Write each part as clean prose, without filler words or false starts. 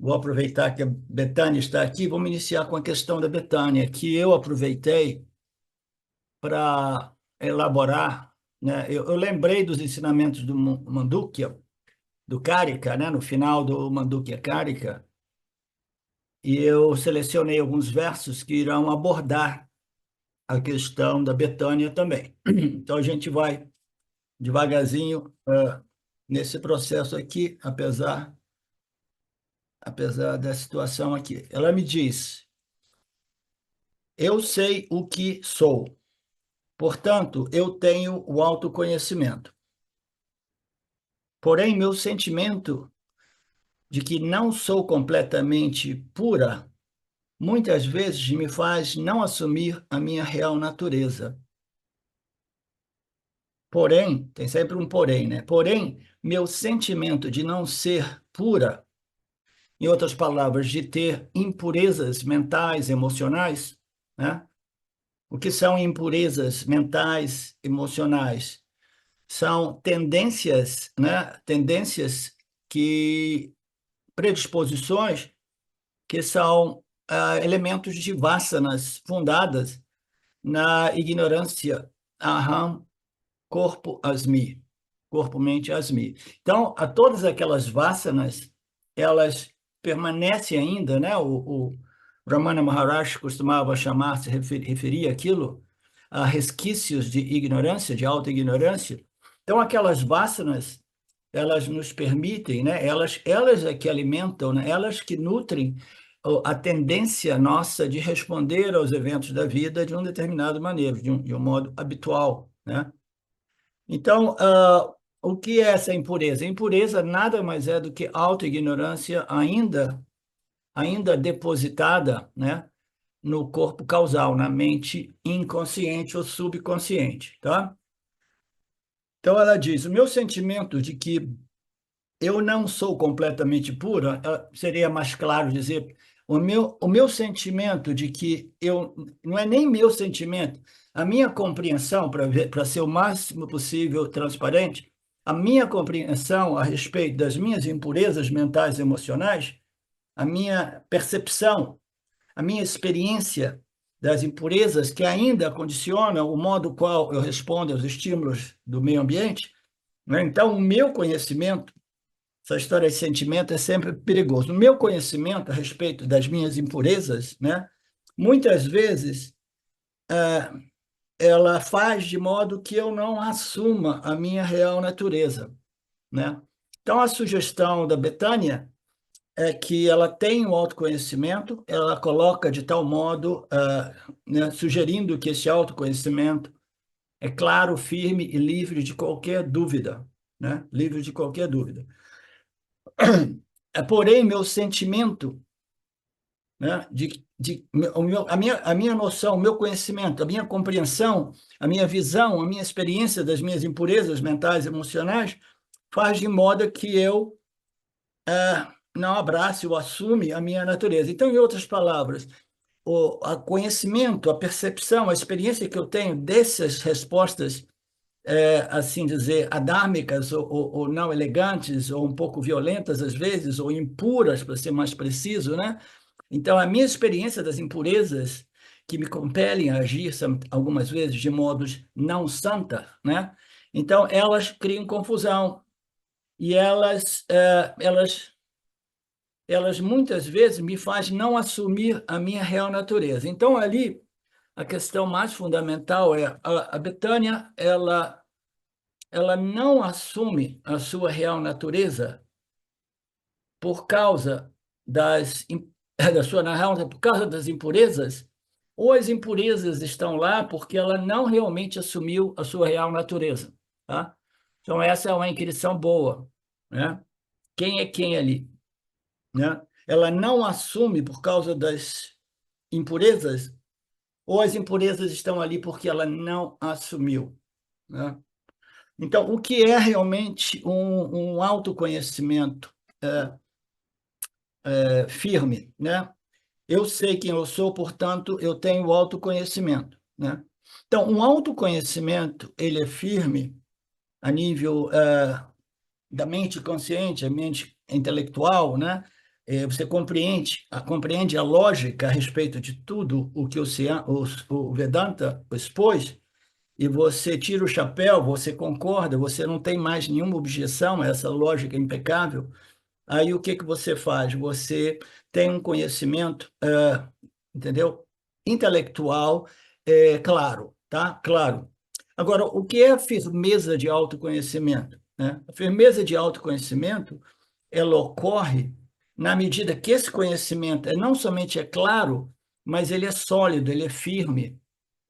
Vou aproveitar que a Betânia está aqui, vamos iniciar com a questão da Betânia, que eu aproveitei para elaborar, né? Eu lembrei dos ensinamentos do Mandukya, do Karika, né? No final do Mandukya Karika, e eu selecionei alguns versos que irão abordar a questão da Betânia também. Então a gente vai devagarzinho nesse processo aqui, apesar da situação aqui. Ela me diz: eu sei o que sou. Portanto, eu tenho o autoconhecimento. Porém, meu sentimento de que não sou completamente pura, muitas vezes me faz não assumir a minha real natureza. Porém, tem sempre um porém, né? Porém, meu sentimento de não ser pura, em outras palavras, de ter impurezas mentais, emocionais, né? O que são impurezas mentais, emocionais? São tendências, né? Tendências que, predisposições que são elementos de vasanas fundadas na ignorância, aham, corpo asmi, corpo, mente asmi. Então, a todas aquelas vasanas, elas permanecem ainda, né? O Ramana Maharaj costumava chamar, referir aquilo a resquícios de ignorância, de auto-ignorância. Então, aquelas vasanas, elas nos permitem, né? Elas é que alimentam, né? Elas que nutrem a tendência nossa de responder aos eventos da vida de uma determinada maneira, de um modo habitual, né? Então, o que é essa impureza? A impureza nada mais é do que auto-ignorância ainda depositada, né, no corpo causal, na mente inconsciente ou subconsciente, tá? Então, ela diz: o meu sentimento de que eu não sou completamente pura, seria mais claro dizer, o meu sentimento de que eu, não é nem meu sentimento, a minha compreensão, para ser o máximo possível transparente, a minha compreensão a respeito das minhas impurezas mentais e emocionais, a minha percepção, a minha experiência das impurezas que ainda condicionam o modo qual eu respondo aos estímulos do meio ambiente, né? Então, o meu conhecimento, essa história de sentimento é sempre perigoso. O meu conhecimento a respeito das minhas impurezas, né, muitas vezes ela faz de modo que eu não assuma a minha real natureza, né? Então, a sugestão da Betânia é que ela tem o autoconhecimento, ela coloca de tal modo, né, sugerindo que esse autoconhecimento é claro, firme e livre de qualquer dúvida, né? Livre de qualquer dúvida. Porém, meu sentimento, né, a minha noção, o meu conhecimento, a minha compreensão, a minha visão, a minha experiência das minhas impurezas mentais e emocionais faz de modo que eu não abrace ou assume a minha natureza. Então, em outras palavras, o conhecimento, a percepção, a experiência que eu tenho dessas respostas, assim dizer, adármicas ou não elegantes, ou um pouco violentas às vezes, ou impuras, para ser mais preciso, né? Então, a minha experiência das impurezas que me compelem a agir algumas vezes de modos não santa, né? Então, elas criam confusão e elas muitas vezes me fazem não assumir a minha real natureza. Então, ali, a questão mais fundamental é a Betânia, ela não assume a sua real natureza por causa da sua real, por causa das impurezas, ou as impurezas estão lá porque ela não realmente assumiu a sua real natureza, tá? Então, essa é uma inquirição boa, né? Quem é quem ali, né? Ela não assume por causa das impurezas, ou as impurezas estão ali porque ela não assumiu, né? Então, o que é realmente um autoconhecimento firme, né? Eu sei quem eu sou, portanto, eu tenho autoconhecimento, né? Então, um autoconhecimento, ele é firme a nível da mente consciente, a mente intelectual, né? Você compreende a lógica a respeito de tudo o que o Vedanta expôs, e você tira o chapéu, você concorda, você não tem mais nenhuma objeção a essa lógica impecável. Aí o que que você faz? Você tem um conhecimento, entendeu? Intelectual, claro, tá? Claro. Agora, o que é a firmeza de autoconhecimento, né? A firmeza de autoconhecimento, ela ocorre na medida que esse conhecimento não somente é claro, mas ele é sólido, ele é firme,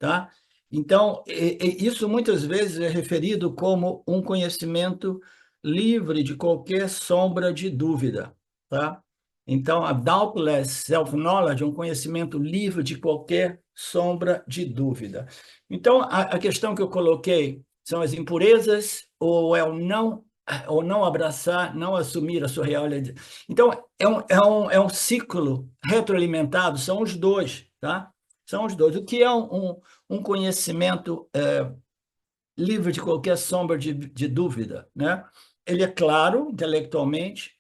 tá? Então, isso muitas vezes é referido como um conhecimento livre de qualquer sombra de dúvida, tá? Então, a doubtless self-knowledge é um conhecimento livre de qualquer sombra de dúvida. Então, a questão que eu coloquei são as impurezas ou não abraçar, não assumir a sua realidade. Então, é um ciclo retroalimentado, são os dois, tá? São os dois. O que é um conhecimento livre de qualquer sombra de dúvida, né? Ele é claro intelectualmente,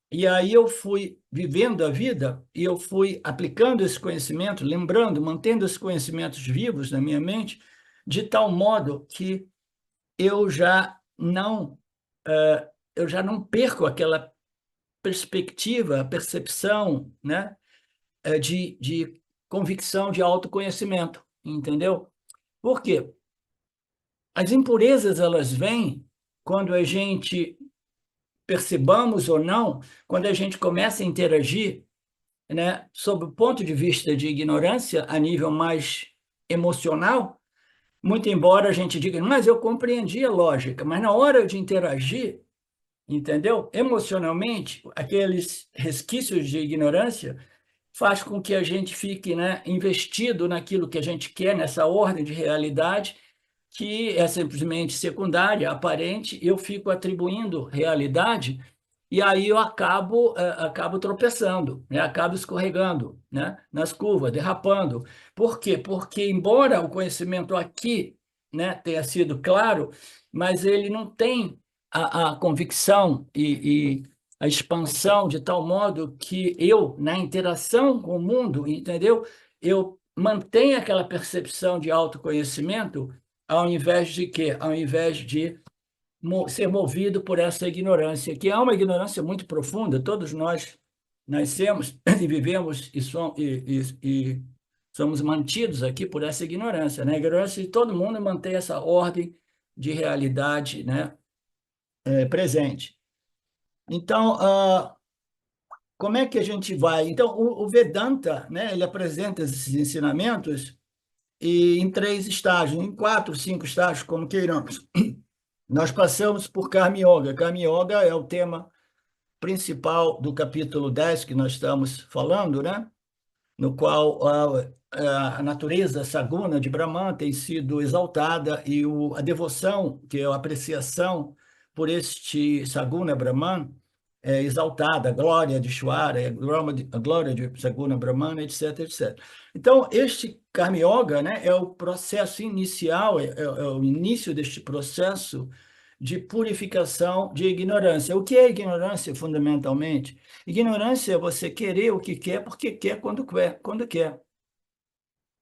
e aí eu fui vivendo a vida e eu fui aplicando esse conhecimento, lembrando, mantendo esses conhecimentos vivos na minha mente, de tal modo que eu já não eu já não perco aquela perspectiva, percepção, né, de convicção, de autoconhecimento, entendeu? Por quê? As impurezas, elas vêm quando a gente, percebamos ou não, quando a gente começa a interagir, né, sob o ponto de vista de ignorância, a nível mais emocional, muito embora a gente diga, mas eu compreendi a lógica, mas na hora de interagir, entendeu? Emocionalmente, aqueles resquícios de ignorância faz com que a gente fique, né, investido naquilo que a gente quer, nessa ordem de realidade, que é simplesmente secundária, aparente, eu fico atribuindo realidade e aí eu acabo tropeçando, né? Acabo escorregando, né? Nas curvas, derrapando. Por quê? Porque, embora o conhecimento aqui, né, tenha sido claro, mas ele não tem a convicção e a expansão de tal modo que eu, na interação com o mundo, entendeu? Eu mantenho aquela percepção de autoconhecimento ao invés de quê? Ao invés de ser movido por essa ignorância, que é uma ignorância muito profunda. Todos nós nascemos e vivemos e somos mantidos aqui por essa ignorância, né? A ignorância de todo mundo mantém essa ordem de realidade, né, presente. Então, como é que a gente vai? Então, o Vedanta, né, ele apresenta esses ensinamentos em três estágios, em quatro, cinco estágios, como queiramos. Nós passamos por Karma Yoga. Karma Yoga é o tema principal do capítulo 10 que nós estamos falando, né? No qual a natureza saguna de Brahman tem sido exaltada e a devoção, que é a apreciação por este saguna Brahman, é exaltada, a glória de Ishvara, a glória de Saguna Brahman, etc, etc. Então, este Karma Yoga, né, é o processo inicial, é o início deste processo de purificação de ignorância. O que é ignorância, fundamentalmente? Ignorância é você querer o que quer, porque quer, quando quer.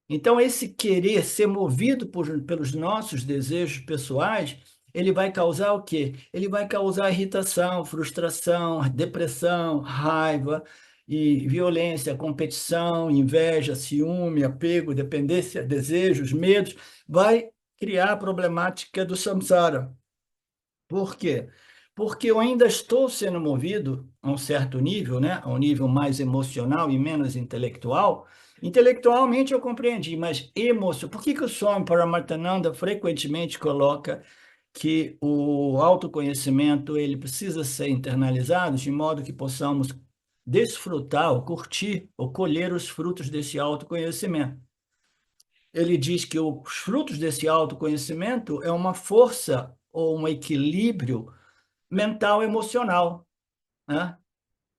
Então, esse querer ser movido pelos nossos desejos pessoais, ele vai causar o quê? Ele vai causar irritação, frustração, depressão, raiva e violência, competição, inveja, ciúme, apego, dependência, desejos, medos. Vai criar a problemática do samsara. Por quê? Porque eu ainda estou sendo movido a um certo nível, né? A um nível mais emocional e menos intelectual. Intelectualmente eu compreendi, mas por que que o Swami Paramarthananda frequentemente coloca que o autoconhecimento ele precisa ser internalizado de modo que possamos desfrutar, ou curtir, ou colher os frutos desse autoconhecimento? Ele diz que os frutos desse autoconhecimento é uma força ou um equilíbrio mental emocional, né?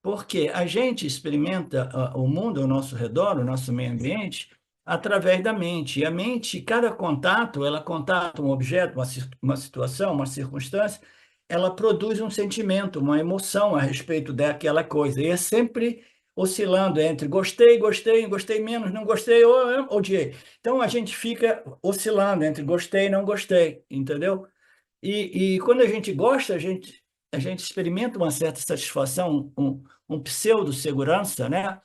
Porque a gente experimenta o mundo ao nosso redor, o nosso meio ambiente, através da mente. E a mente, cada contato, ela contata um objeto, uma situação, uma circunstância, ela produz um sentimento, uma emoção a respeito daquela coisa. E é sempre oscilando entre gostei, gostei, gostei menos, não gostei, ou odiei. Então a gente fica oscilando entre gostei e não gostei, entendeu? E quando a gente gosta, a gente experimenta uma certa satisfação, um pseudo-segurança, né?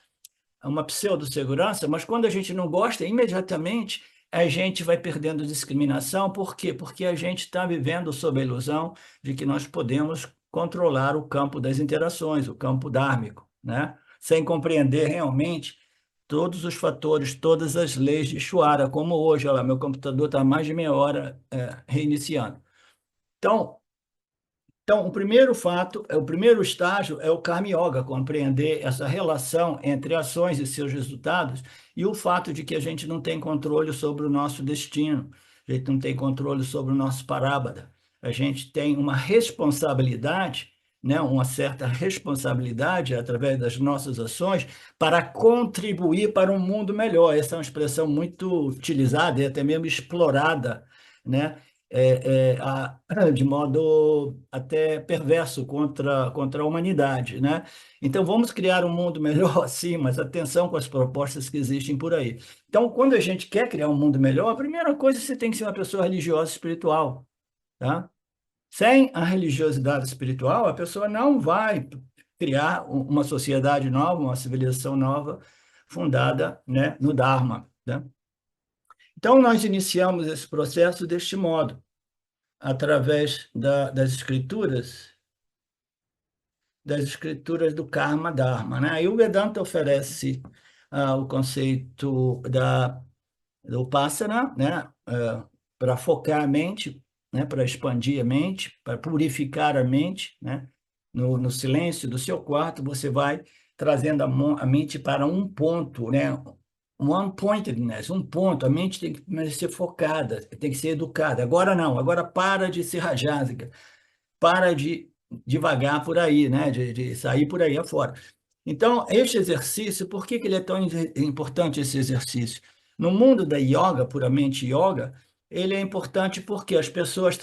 Uma pseudo-segurança, mas quando a gente não gosta, imediatamente a gente vai perdendo discriminação. Por quê? Porque a gente está vivendo sob a ilusão de que nós podemos controlar o campo das interações, o campo dármico, né? Sem compreender realmente todos os fatores, todas as leis de Shwara, como hoje, olha lá, meu computador está mais de meia hora reiniciando. Então, o primeiro fato, o primeiro estágio é o Karma Yoga, compreender essa relação entre ações e seus resultados e o fato de que a gente não tem controle sobre o nosso destino, a gente não tem controle sobre o nosso parábdha. A gente tem uma responsabilidade, né, uma certa responsabilidade através das nossas ações para contribuir para um mundo melhor. Essa é uma expressão muito utilizada e até mesmo explorada, né? De modo até perverso contra a humanidade, né? Então, vamos criar um mundo melhor, sim, mas atenção com as propostas que existem por aí. Então, quando a gente quer criar um mundo melhor, a primeira coisa você tem que ser uma pessoa religiosa espiritual, tá? Sem a religiosidade espiritual, a pessoa não vai criar uma sociedade nova, uma civilização nova, fundada, né, no Dharma, né? Então, nós iniciamos esse processo deste modo através das escrituras do Karma Dharma, né? E o Vedanta oferece o conceito do Upasana, né? Para focar a mente, né? Para expandir a mente, para purificar a mente, né? No silêncio do seu quarto, você vai trazendo a mente para um ponto, né? Um one-pointedness, um ponto. A mente tem que ser focada, tem que ser educada. Agora não, agora para de ser rajásica, para de devagar por aí, né? De sair por aí afora. Então, este exercício, por que que ele é tão importante, esse exercício? No mundo da yoga, puramente yoga, ele é importante porque as pessoas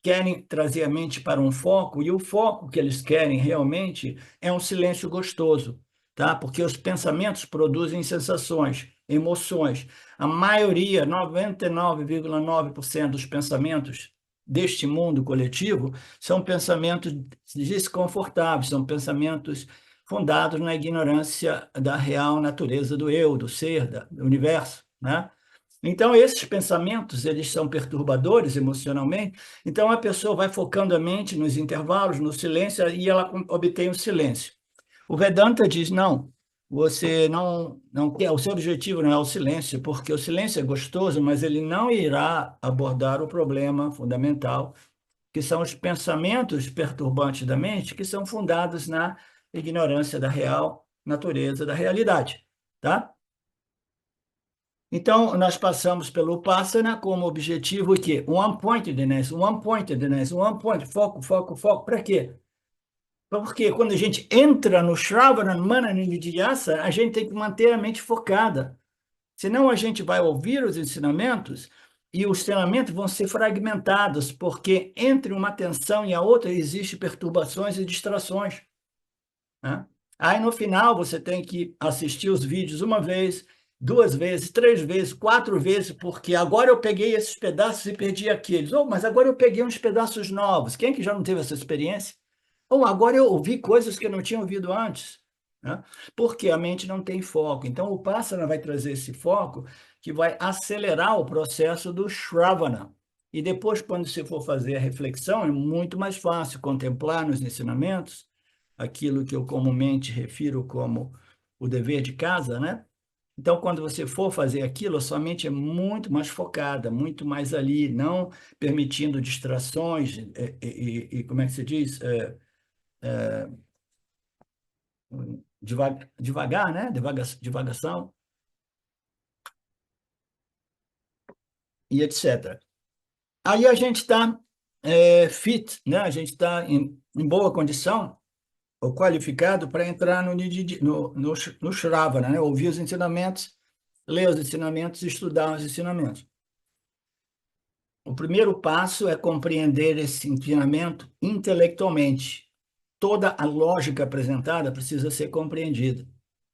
querem trazer a mente para um foco, e o foco que eles querem realmente é um silêncio gostoso, tá? Porque os pensamentos produzem sensações, emoções. A maioria, 99,9% dos pensamentos deste mundo coletivo são pensamentos desconfortáveis, são pensamentos fundados na ignorância da real natureza do eu, do ser, do universo, né? Então, esses pensamentos, eles são perturbadores emocionalmente, então a pessoa vai focando a mente nos intervalos, no silêncio, e ela obtém o silêncio. O Vedanta diz, não, você não quer, o seu objetivo não é o silêncio, porque o silêncio é gostoso, mas ele não irá abordar o problema fundamental, que são os pensamentos perturbantes da mente, que são fundados na ignorância da real natureza da realidade, tá? Então, nós passamos pelo Passana como objetivo o quê? One pointedness, one point, foco, foco, foco. Para quê? Porque quando a gente entra no Shravana, Manana e Nididhyasa, a gente tem que manter a mente focada. Senão a gente vai ouvir os ensinamentos e os treinamentos vão ser fragmentados, porque entre uma atenção e a outra existem perturbações e distrações, né? Aí no final você tem que assistir os vídeos uma vez, duas vezes, três vezes, quatro vezes, porque agora eu peguei esses pedaços e perdi aqueles. Ou, mas agora eu peguei uns pedaços novos. Quem que já não teve essa experiência? Ou agora eu ouvi coisas que eu não tinha ouvido antes, né? Porque a mente não tem foco. Então, o Passana vai trazer esse foco que vai acelerar o processo do Shravana. E depois, quando você for fazer a reflexão, é muito mais fácil contemplar nos ensinamentos aquilo que eu comumente refiro como o dever de casa, né? Então, quando você for fazer aquilo, a sua mente é muito mais focada, muito mais ali, não permitindo distrações como é que se diz? Devagar, né? Divagação e etc. Aí a gente está fit, né? A gente está em boa condição ou qualificado para entrar no Shravana, né? Ouvir os ensinamentos, ler os ensinamentos, estudar os ensinamentos. o primeiro passo é compreender esse ensinamento intelectualmente. Toda a lógica apresentada precisa ser compreendida,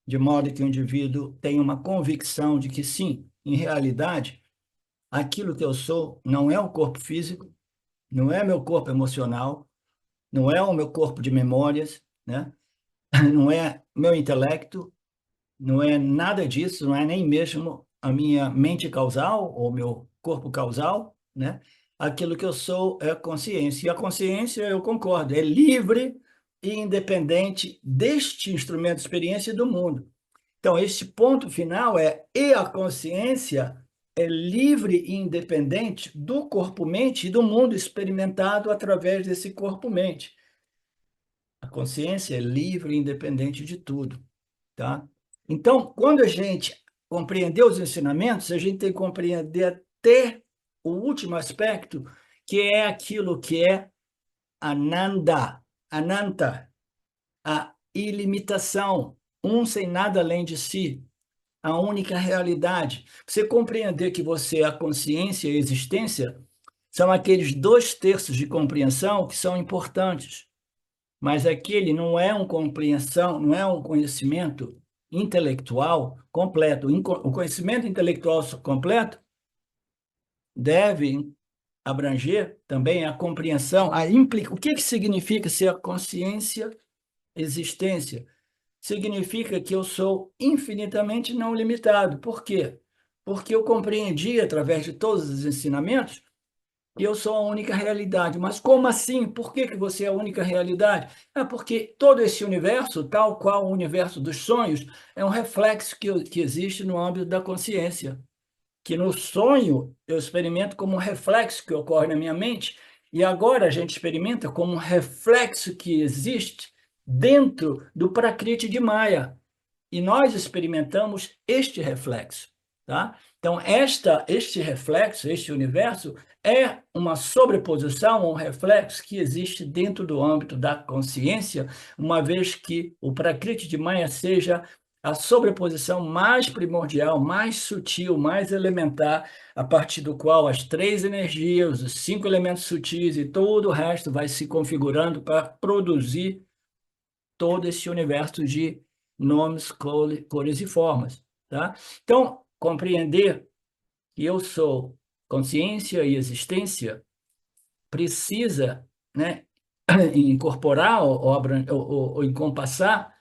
de modo que o indivíduo tenha uma convicção de que, sim, em realidade, aquilo que eu sou não é o corpo físico, não é meu corpo emocional, não é o meu corpo de memórias, né? Não é meu intelecto, não é nada disso, não é nem mesmo a minha mente causal ou meu corpo causal, né? Aquilo que eu sou é a consciência. E a consciência, eu concordo, é livre e independente deste instrumento de experiência e do mundo. Então, este ponto final é: e a consciência é livre e independente do corpo-mente e do mundo experimentado através desse corpo-mente. A consciência é livre e independente de tudo, tá? Então, quando a gente compreender os ensinamentos, a gente tem que compreender até o último aspecto, que é aquilo que é Ananda, Ananta, a ilimitação, um sem nada além de si, a única realidade. Você compreender que você é a consciência e a existência são aqueles 2/3 de compreensão que são importantes, mas aquele não é uma compreensão, não é um conhecimento intelectual completo. O conhecimento intelectual completo deve abranger também a compreensão, o que significa ser a consciência existência? Significa que eu sou infinitamente não limitado. Por quê? Porque eu compreendi, através de todos os ensinamentos, que eu sou a única realidade. Mas como assim? Por que você é a única realidade? É porque todo esse universo, tal qual o universo dos sonhos, é um reflexo que existe no âmbito da consciência. Que no sonho eu experimento como um reflexo que ocorre na minha mente, e agora a gente experimenta como um reflexo que existe dentro do Prakriti de Maya. E nós experimentamos este reflexo, tá? Então, este reflexo, este universo, é uma sobreposição, um reflexo que existe dentro do âmbito da consciência, uma vez que o Prakriti de Maya seja a sobreposição mais primordial, mais sutil, mais elementar, a partir do qual as 3 energias, os 5 elementos sutis e todo o resto vai se configurando para produzir todo esse universo de nomes, cores e formas, tá? Então, compreender que eu sou consciência e existência precisa, né, incorporar ou encompassar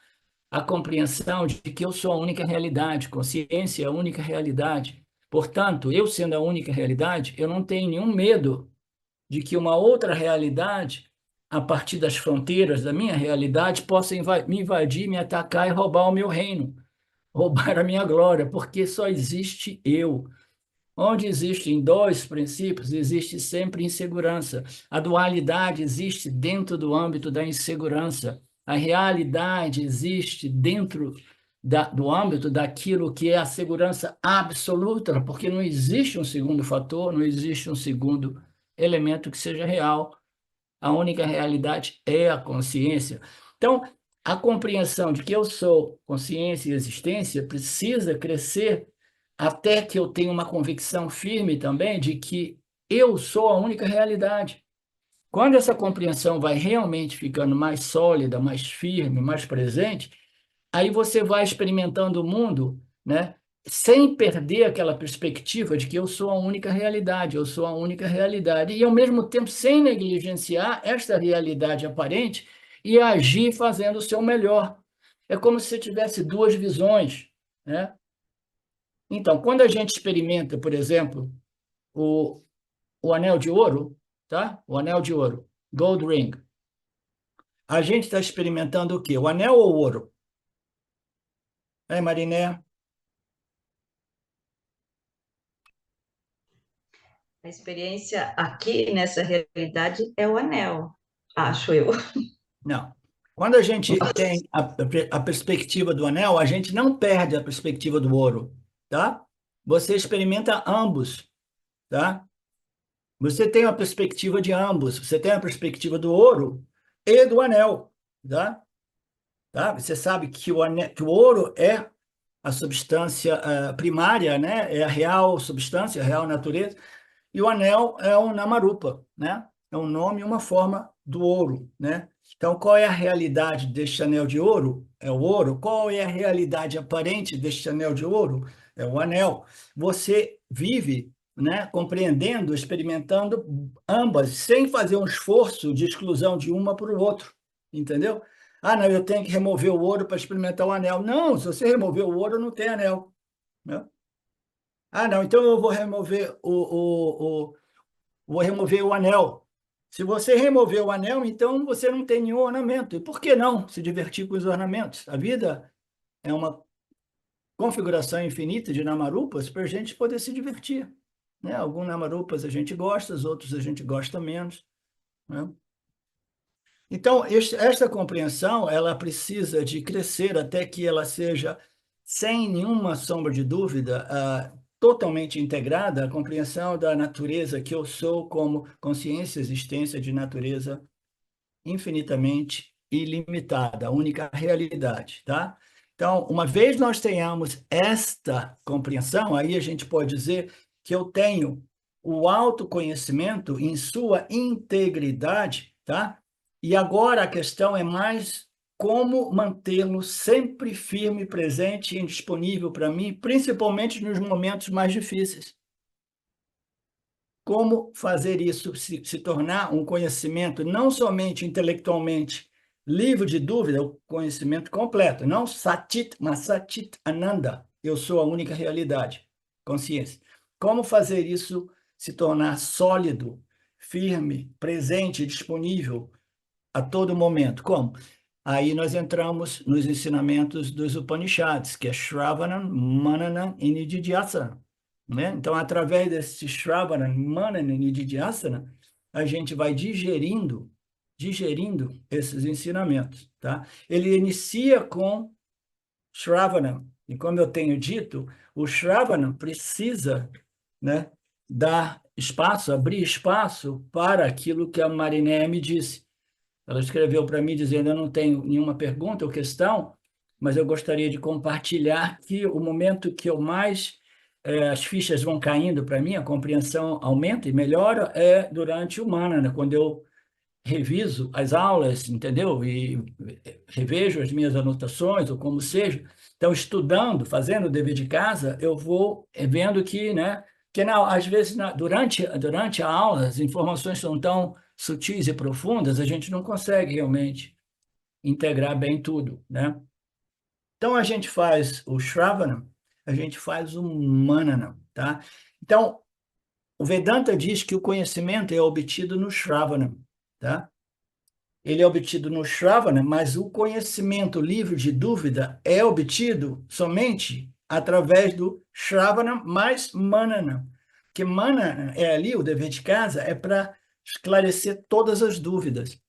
a compreensão de que eu sou a única realidade, consciência é a única realidade. Portanto, eu sendo a única realidade, eu não tenho nenhum medo de que uma outra realidade, a partir das fronteiras da minha realidade, possa me invadir, me atacar e roubar o meu reino, roubar a minha glória, porque só existe eu. Onde existem 2 princípios, existe sempre insegurança. A dualidade existe dentro do âmbito da insegurança. A realidade existe dentro do âmbito daquilo que é a segurança absoluta, porque não existe um segundo fator, não existe um segundo elemento que seja real. A única realidade é a consciência. Então, a compreensão de que eu sou consciência e existência precisa crescer até que eu tenha uma convicção firme também de que eu sou a única realidade. Quando essa compreensão vai realmente ficando mais sólida, mais firme, mais presente, aí você vai experimentando o mundo, né? Sem perder aquela perspectiva de que eu sou a única realidade, eu sou a única realidade, e ao mesmo tempo sem negligenciar esta realidade aparente e agir fazendo o seu melhor. É como se você tivesse 2 visões, né? Então, quando a gente experimenta, por exemplo, o, o anel de ouro, tá? O anel de ouro, gold ring, a gente está experimentando o quê? O anel ou o ouro? É, Mariné? A experiência aqui nessa realidade é o anel, acho eu. Não. Quando a gente tem a perspectiva do anel, a gente não perde a perspectiva do ouro, tá? Você experimenta ambos, tá? Você tem a perspectiva de ambos. Você tem a perspectiva do ouro e do anel, tá? Tá? Você sabe que que o ouro é a substância primária, né? É a real substância, a real natureza. E o anel é um namarupa, né? É um nome e uma forma do ouro, né? Então, qual é a realidade deste anel de ouro? É o ouro. Qual é a realidade aparente deste anel de ouro? É o anel. Você vive, né, compreendendo, experimentando ambas, sem fazer um esforço de exclusão de uma para o outro, entendeu? Ah, não, eu tenho que remover o ouro para experimentar o anel. Não, se você remover o ouro, não tem anel, né? Ah, não, então eu vou remover vou remover o anel. Se você remover o anel, então você não tem nenhum ornamento. E por que não se divertir com os ornamentos? A vida é uma configuração infinita de namarupas para a gente poder se divertir, né? Alguns namarupas a gente gosta, os outros a gente gosta menos, né? Então, esta compreensão, ela precisa de crescer até que ela seja, sem nenhuma sombra de dúvida, totalmente integrada à compreensão da natureza que eu sou como consciência, existência de natureza infinitamente ilimitada, a única realidade, tá? Então, uma vez nós tenhamos esta compreensão, aí a gente pode dizer que eu tenho o autoconhecimento em sua integridade, tá? E agora a questão é mais como mantê-lo sempre firme, presente e disponível para mim, principalmente nos momentos mais difíceis. Como fazer isso se tornar um conhecimento não somente intelectualmente livre de dúvida, o conhecimento completo, não Satit, mas Satit Ananda. Eu sou a única realidade, consciência. Como fazer isso se tornar sólido, firme, presente, disponível a todo momento? Como? Aí nós entramos nos ensinamentos dos Upanishads, que é Shravana, Manana e Nididhyasana, né? Então, através desse Shravana, Manana e Nididhyasana, a gente vai digerindo esses ensinamentos, tá? Ele inicia com Shravana, e como eu tenho dito, o Shravana precisa, né, dar espaço, abrir espaço para aquilo que a Mariné me disse. Ela escreveu para mim dizendo: eu não tenho nenhuma pergunta ou questão, mas eu gostaria de compartilhar que o momento que eu mais as fichas vão caindo para mim, a compreensão aumenta e melhora é durante o Mana, né? Quando eu reviso as aulas, entendeu? E revejo as minhas anotações, ou como seja. Então, estudando, fazendo o dever de casa, eu vou vendo que, né? Que não, às vezes, durante a aula, as informações são tão sutis e profundas, a gente não consegue realmente integrar bem tudo, né? Então, a gente faz o Shravana, a gente faz o Manana, tá? Então, o Vedanta diz que o conhecimento é obtido no Shravana, tá? Ele é obtido no Shravana, mas o conhecimento livre de dúvida é obtido somente através do Shravana mais Manana. Que Manana é ali, o dever de casa, é para esclarecer todas as dúvidas,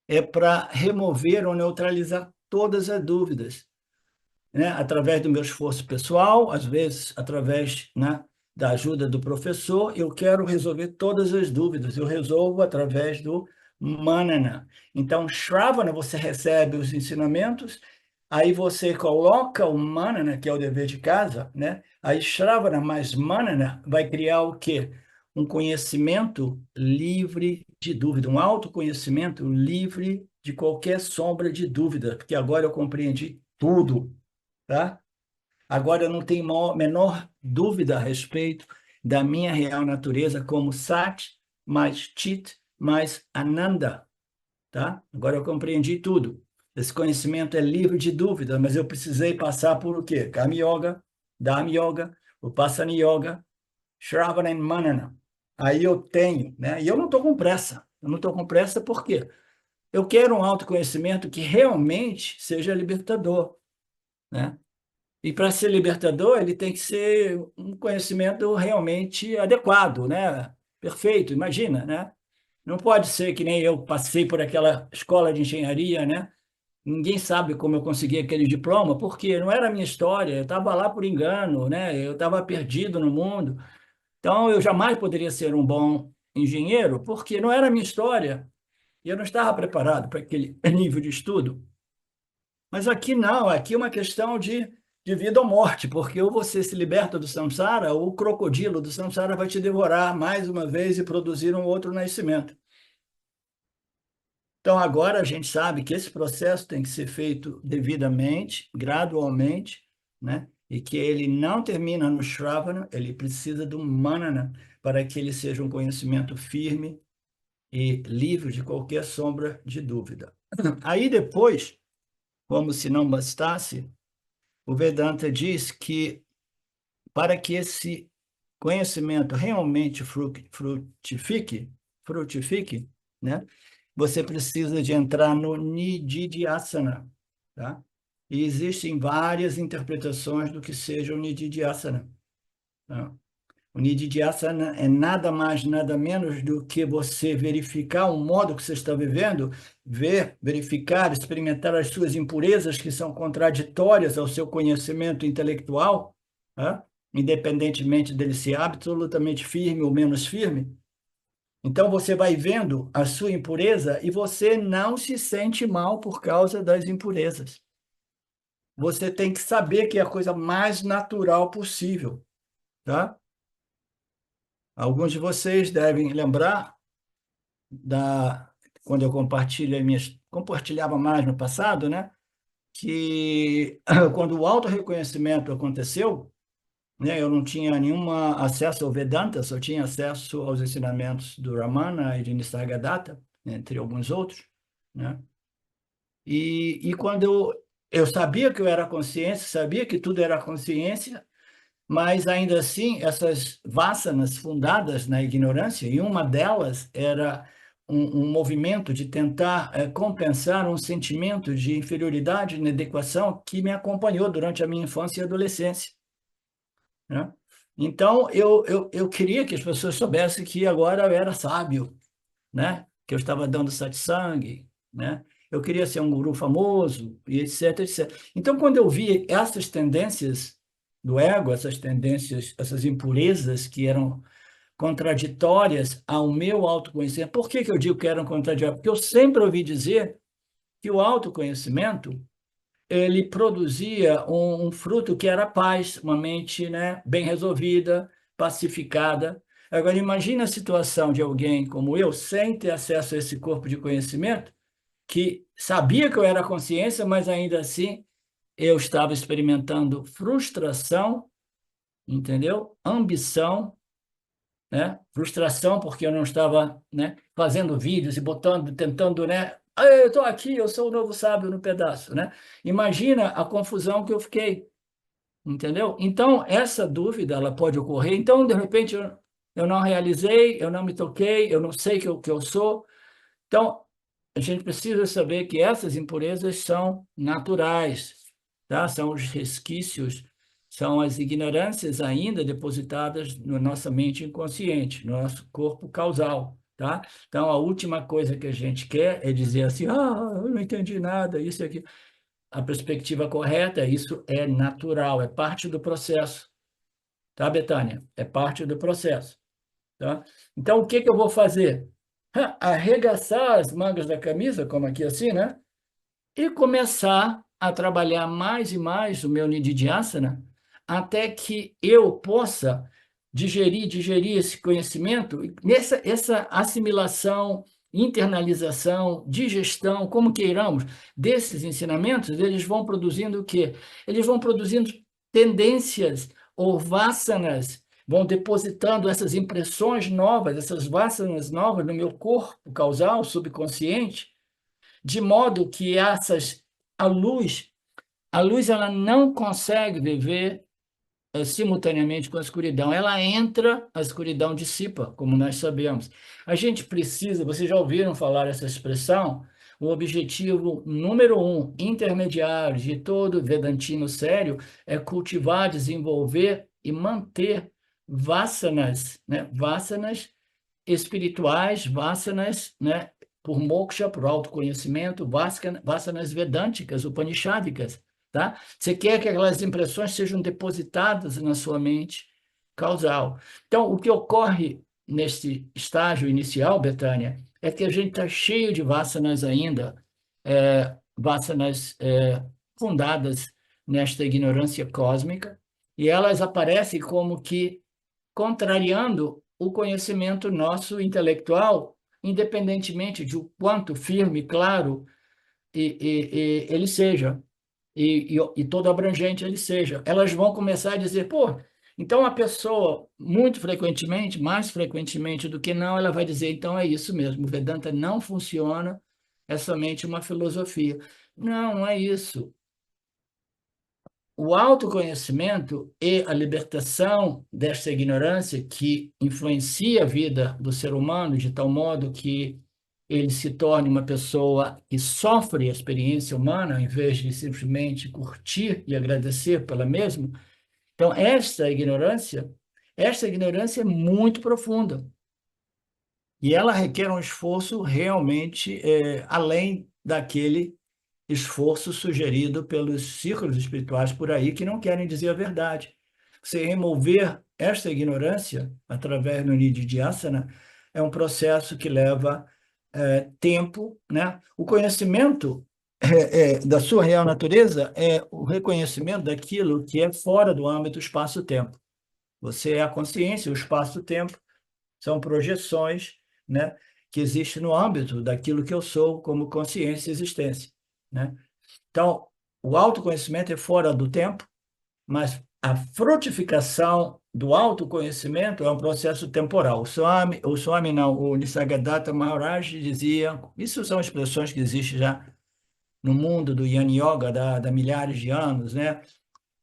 é para remover ou neutralizar todas as dúvidas, né? Através do meu esforço pessoal, às vezes através, né, da ajuda do professor, eu quero resolver todas as dúvidas. Eu resolvo através do Manana. Então, Shravana, você recebe os ensinamentos, aí você coloca o Manana, que é o dever de casa, né? Aí Shravana mais Manana vai criar o quê? Um conhecimento livre de dúvida, um autoconhecimento livre de qualquer sombra de dúvida, porque agora eu compreendi tudo, tá? Agora eu não tenho menor dúvida a respeito da minha real natureza como Sat mais Chit mais Ananda, tá? Agora eu compreendi tudo. Esse conhecimento é livre de dúvida, mas eu precisei passar por o quê? Karma Yoga, Dharma Yoga, Vipassana Yoga, Shravana e Manana. Aí eu tenho, né? E eu não estou com pressa. Eu não estou com pressa porque eu quero um autoconhecimento que realmente seja libertador, né? E para ser libertador, ele tem que ser um conhecimento realmente adequado, né? Perfeito, imagina, né? Não pode ser que nem eu passei por aquela escola de engenharia, né? Ninguém sabe como eu consegui aquele diploma, porque não era a minha história, eu estava lá por engano, né? Eu estava perdido no mundo. Então, eu jamais poderia ser um bom engenheiro, porque não era a minha história e eu não estava preparado para aquele nível de estudo. Mas aqui não, aqui é uma questão de de vida ou morte, porque ou você se liberta do samsara, ou o crocodilo do samsara vai te devorar mais uma vez e produzir um outro nascimento. Então, agora a gente sabe que esse processo tem que ser feito devidamente, gradualmente, né? E que ele não termina no Shravana, ele precisa do Manana para que ele seja um conhecimento firme e livre de qualquer sombra de dúvida. Aí depois, como se não bastasse, o Vedanta diz que para que esse conhecimento realmente frutifique, né? Você precisa de entrar no Nididhyasana, tá? E existem várias interpretações do que seja o Nididhyasana, tá? O Nididhyasana é nada mais, nada menos do que você verificar o modo que você está vivendo, verificar, experimentar as suas impurezas que são contraditórias ao seu conhecimento intelectual, tá? Independentemente dele ser absolutamente firme ou menos firme. Então você vai vendo a sua impureza e você não se sente mal por causa das impurezas. Você tem que saber que é a coisa mais natural possível, tá? Alguns de vocês devem lembrar da quando eu compartilhava mais no passado, né? Que quando o autorreconhecimento aconteceu, né? Eu não tinha nenhum acesso ao Vedanta, só tinha acesso aos ensinamentos do Ramana e de Nisargadatta, entre alguns outros, né? E quando eu sabia que eu era consciência, sabia que tudo era consciência, mas ainda assim, essas vasanas fundadas na ignorância, e uma delas era um movimento de tentar compensar um sentimento de inferioridade, inadequação que me acompanhou durante a minha infância e adolescência, né? Então, eu queria que as pessoas soubessem que agora eu era sábio, né? Que eu estava dando satsang, né? Eu queria ser um guru famoso, e etc, etc. Então, quando eu vi essas tendências do ego, essas tendências, essas impurezas que eram contraditórias ao meu autoconhecimento, por que que eu digo que eram contraditórias? Porque eu sempre ouvi dizer que o autoconhecimento ele produzia um fruto que era paz, uma mente, né, bem resolvida, pacificada. Agora, imagine a situação de alguém como eu, sem ter acesso a esse corpo de conhecimento, que sabia que eu era consciência, mas ainda assim eu estava experimentando frustração, entendeu? Ambição, né? Frustração porque eu não estava, né, fazendo vídeos e botando, tentando, né? "Ah, eu estou aqui, eu sou o novo sábio no pedaço, né? Imagina a confusão que eu fiquei, entendeu? Então, essa dúvida, ela pode ocorrer. Então, de repente, eu não realizei, eu não me toquei, eu não sei que eu sou. Então, a gente precisa saber que essas impurezas são naturais, tá? São os resquícios, são as ignorâncias ainda depositadas na nossa mente inconsciente, no nosso corpo causal, tá? Então, a última coisa que a gente quer é dizer assim, eu não entendi nada, isso e aquilo. A perspectiva correta, isso é natural, é parte do processo, tá, Betânia? É parte do processo, tá? Então, o que que eu vou fazer? Arregaçar as mangas da camisa, como aqui assim, né? E começar a trabalhar mais e mais o meu Nididhyasana, até que eu possa digerir esse conhecimento, essa assimilação, internalização, digestão, como queiramos, desses ensinamentos, eles vão produzindo o quê? Eles vão produzindo tendências ou vasanas, vão depositando essas impressões novas, essas vasanas novas no meu corpo causal, subconsciente, de modo que a luz, a luz ela não consegue viver simultaneamente com a escuridão. Ela entra, a escuridão dissipa, como nós sabemos. A gente precisa, vocês já ouviram falar essa expressão? O objetivo número um, intermediário de todo vedantino sério, é cultivar, desenvolver e manter vasanas, né? Vasanas espirituais, vasanas, né, por moksha, por autoconhecimento, vasanas vedânticas, upanishádicas, tá? Você quer que aquelas impressões sejam depositadas na sua mente causal. Então, o que ocorre neste estágio inicial, Betânia, é que a gente está cheio de vasanas ainda, vasanas fundadas nesta ignorância cósmica, e elas aparecem como que contrariando o conhecimento nosso intelectual, independentemente de o quanto firme, claro, ele seja, e todo abrangente ele seja. Elas vão começar a dizer, pô, então a pessoa, muito frequentemente, mais frequentemente do que não, ela vai dizer, então é isso mesmo, o Vedanta não funciona, é somente uma filosofia. Não, não é isso. O autoconhecimento e a libertação desta ignorância que influencia a vida do ser humano de tal modo que ele se torne uma pessoa que sofre a experiência humana em vez de simplesmente curtir e agradecer pela mesma. Então, esta ignorância é muito profunda e ela requer um esforço realmente além daquele esforço sugerido pelos círculos espirituais por aí que não querem dizer a verdade. Você remover esta ignorância através do Nididhyasana é um processo que leva tempo, né? O conhecimento da sua real natureza é o reconhecimento daquilo que é fora do âmbito espaço-tempo. Você é a consciência, o espaço-tempo são projeções, né, que existem no âmbito daquilo que eu sou como consciência e existência, né? Então, o autoconhecimento é fora do tempo, mas a frutificação do autoconhecimento é um processo temporal. O Swami não, o Nisargadatta Maharaj dizia, isso são expressões que existem já no mundo do Yana Yoga há milhares de anos, né?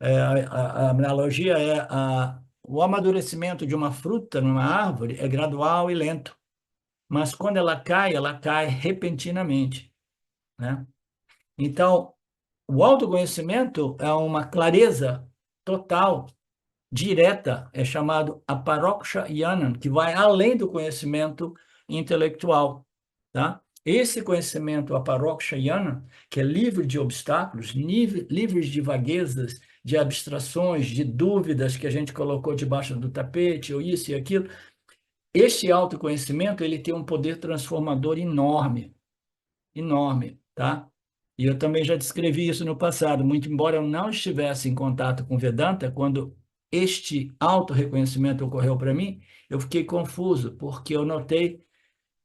A analogia é o amadurecimento de uma fruta numa árvore é gradual e lento, mas quando ela cai repentinamente, né? Então, o autoconhecimento é uma clareza total, direta, é chamado aparoksha jnana, que vai além do conhecimento intelectual, tá? Esse conhecimento aparoksha jnana, que é livre de obstáculos, livre de vaguezas, de abstrações, de dúvidas que a gente colocou debaixo do tapete, ou isso e aquilo, este autoconhecimento ele tem um poder transformador enorme, enorme, tá? E eu também já descrevi isso no passado, muito embora eu não estivesse em contato com Vedanta, quando este auto-reconhecimento ocorreu para mim, eu fiquei confuso, porque eu notei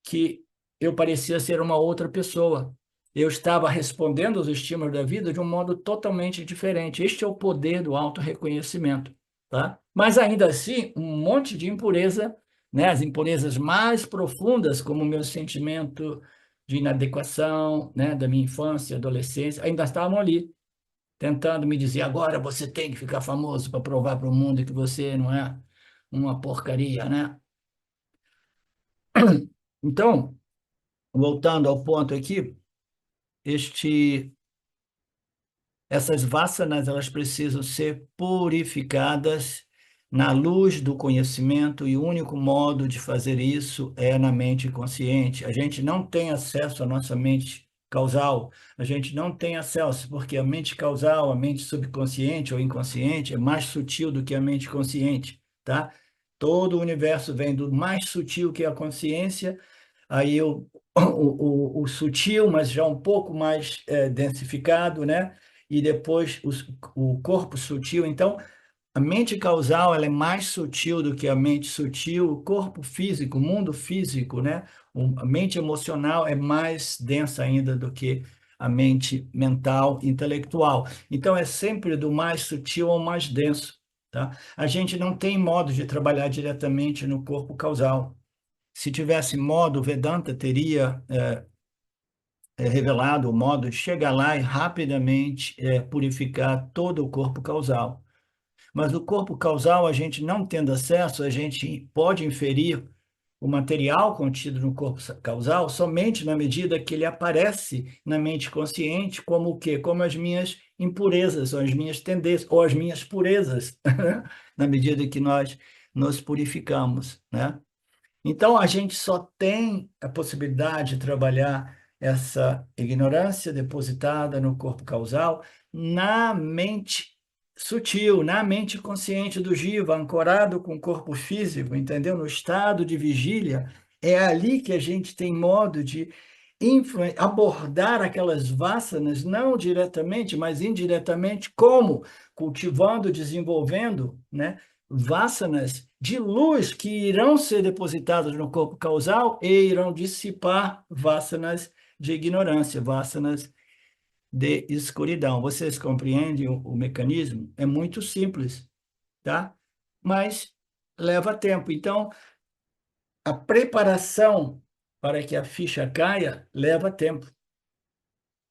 que eu parecia ser uma outra pessoa. Eu estava respondendo aos estímulos da vida de um modo totalmente diferente. Este é o poder do auto-reconhecimento, tá? Mas ainda assim, um monte de impureza, né? As impurezas mais profundas, como o meu sentimento de inadequação, né, da minha infância, adolescência, ainda estavam ali, tentando me dizer, agora você tem que ficar famoso para provar para o mundo que você não é uma porcaria, né? Então, voltando ao ponto aqui, este, essas vassanas elas precisam ser purificadas na luz do conhecimento e o único modo de fazer isso é na mente consciente. A gente não tem acesso à nossa mente causal, a gente não tem acesso porque a mente causal, a mente subconsciente ou inconsciente é mais sutil do que a mente consciente, tá? Todo o universo vem do mais sutil que é a consciência. Aí o sutil, mas já um pouco mais densificado, né? E depois o corpo sutil. Então, a mente causal ela é mais sutil do que a mente sutil, o corpo físico, o mundo físico, né? A mente emocional é mais densa ainda do que a mente mental, intelectual. Então, é sempre do mais sutil ao mais denso, tá? A gente não tem modo de trabalhar diretamente no corpo causal. Se tivesse modo, o Vedanta teria revelado o modo de chegar lá e rapidamente purificar todo o corpo causal. Mas o corpo causal, a gente não tendo acesso, a gente pode inferir o material contido no corpo causal somente na medida que ele aparece na mente consciente como o quê? Como as minhas impurezas, ou as minhas tendências, ou as minhas purezas, na medida que nós nos purificamos, né? Então, a gente só tem a possibilidade de trabalhar essa ignorância depositada no corpo causal na mente sutil, na mente consciente do jiva, ancorado com o corpo físico, entendeu? No estado de vigília, é ali que a gente tem modo de abordar aquelas vassanas, não diretamente, mas indiretamente, como cultivando, desenvolvendo, né, vassanas de luz que irão ser depositadas no corpo causal e irão dissipar vassanas de ignorância, vassanas de escuridão. Vocês compreendem o mecanismo? É muito simples, tá? Mas leva tempo. Então, a preparação para que a ficha caia leva tempo.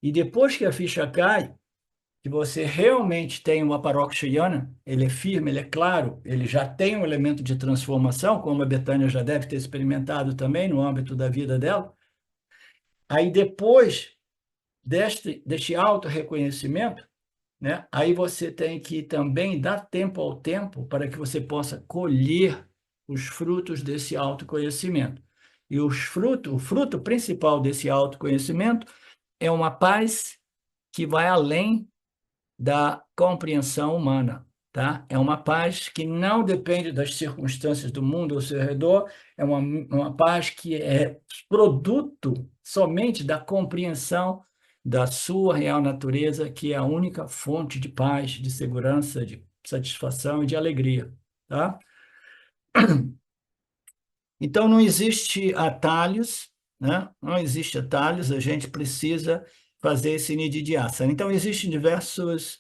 E depois que a ficha cai, que você realmente tem uma paroxyana, ele é firme, ele é claro, ele já tem um elemento de transformação, como a Betânia já deve ter experimentado também no âmbito da vida dela. Aí depois deste auto-reconhecimento, né, aí você tem que também dar tempo ao tempo para que você possa colher os frutos desse autoconhecimento. E o fruto principal desse autoconhecimento é uma paz que vai além da compreensão humana, tá? É uma paz que não depende das circunstâncias do mundo ao seu redor, é uma paz que é produto somente da compreensão da sua real natureza, que é a única fonte de paz, de segurança, de satisfação e de alegria, tá? Então, não existe atalhos, né? Não existe atalhos, a gente precisa fazer esse nididhyasana. Então, existem diversas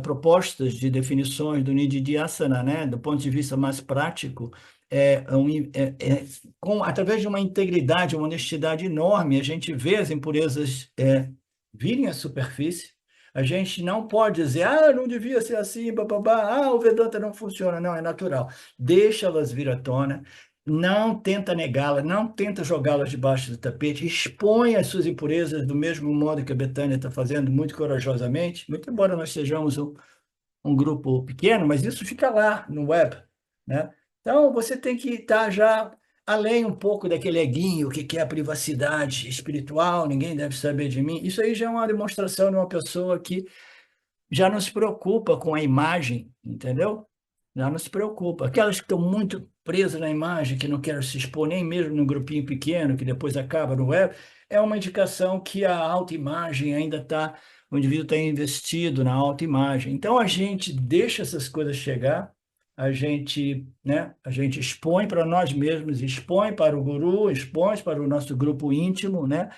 propostas de definições do Nididhyasana, né? Do ponto de vista mais prático, através de uma integridade, uma honestidade enorme, a gente vê as impurezas virem à superfície. A gente não pode dizer, não devia ser assim, bababá, o Vedanta não funciona. Não, é natural. Deixa elas vir à tona, não tenta negá-las, não tenta jogá-las debaixo do tapete, expõe as suas impurezas do mesmo modo que a Betânia está fazendo, muito corajosamente, muito embora nós sejamos um grupo pequeno, mas isso fica lá no web, né? Então, você tem que estar já além um pouco daquele eguinho, que é a privacidade espiritual, ninguém deve saber de mim. Isso aí já é uma demonstração de uma pessoa que já não se preocupa com a imagem, entendeu? Já não se preocupa. Aquelas que estão muito presas na imagem, que não querem se expor nem mesmo num grupinho pequeno, que depois acaba no web, é uma indicação que a autoimagem ainda está, o indivíduo está investido na autoimagem. Então a gente deixa essas coisas chegar, a gente expõe para nós mesmos, expõe para o guru, expõe para o nosso grupo íntimo, né?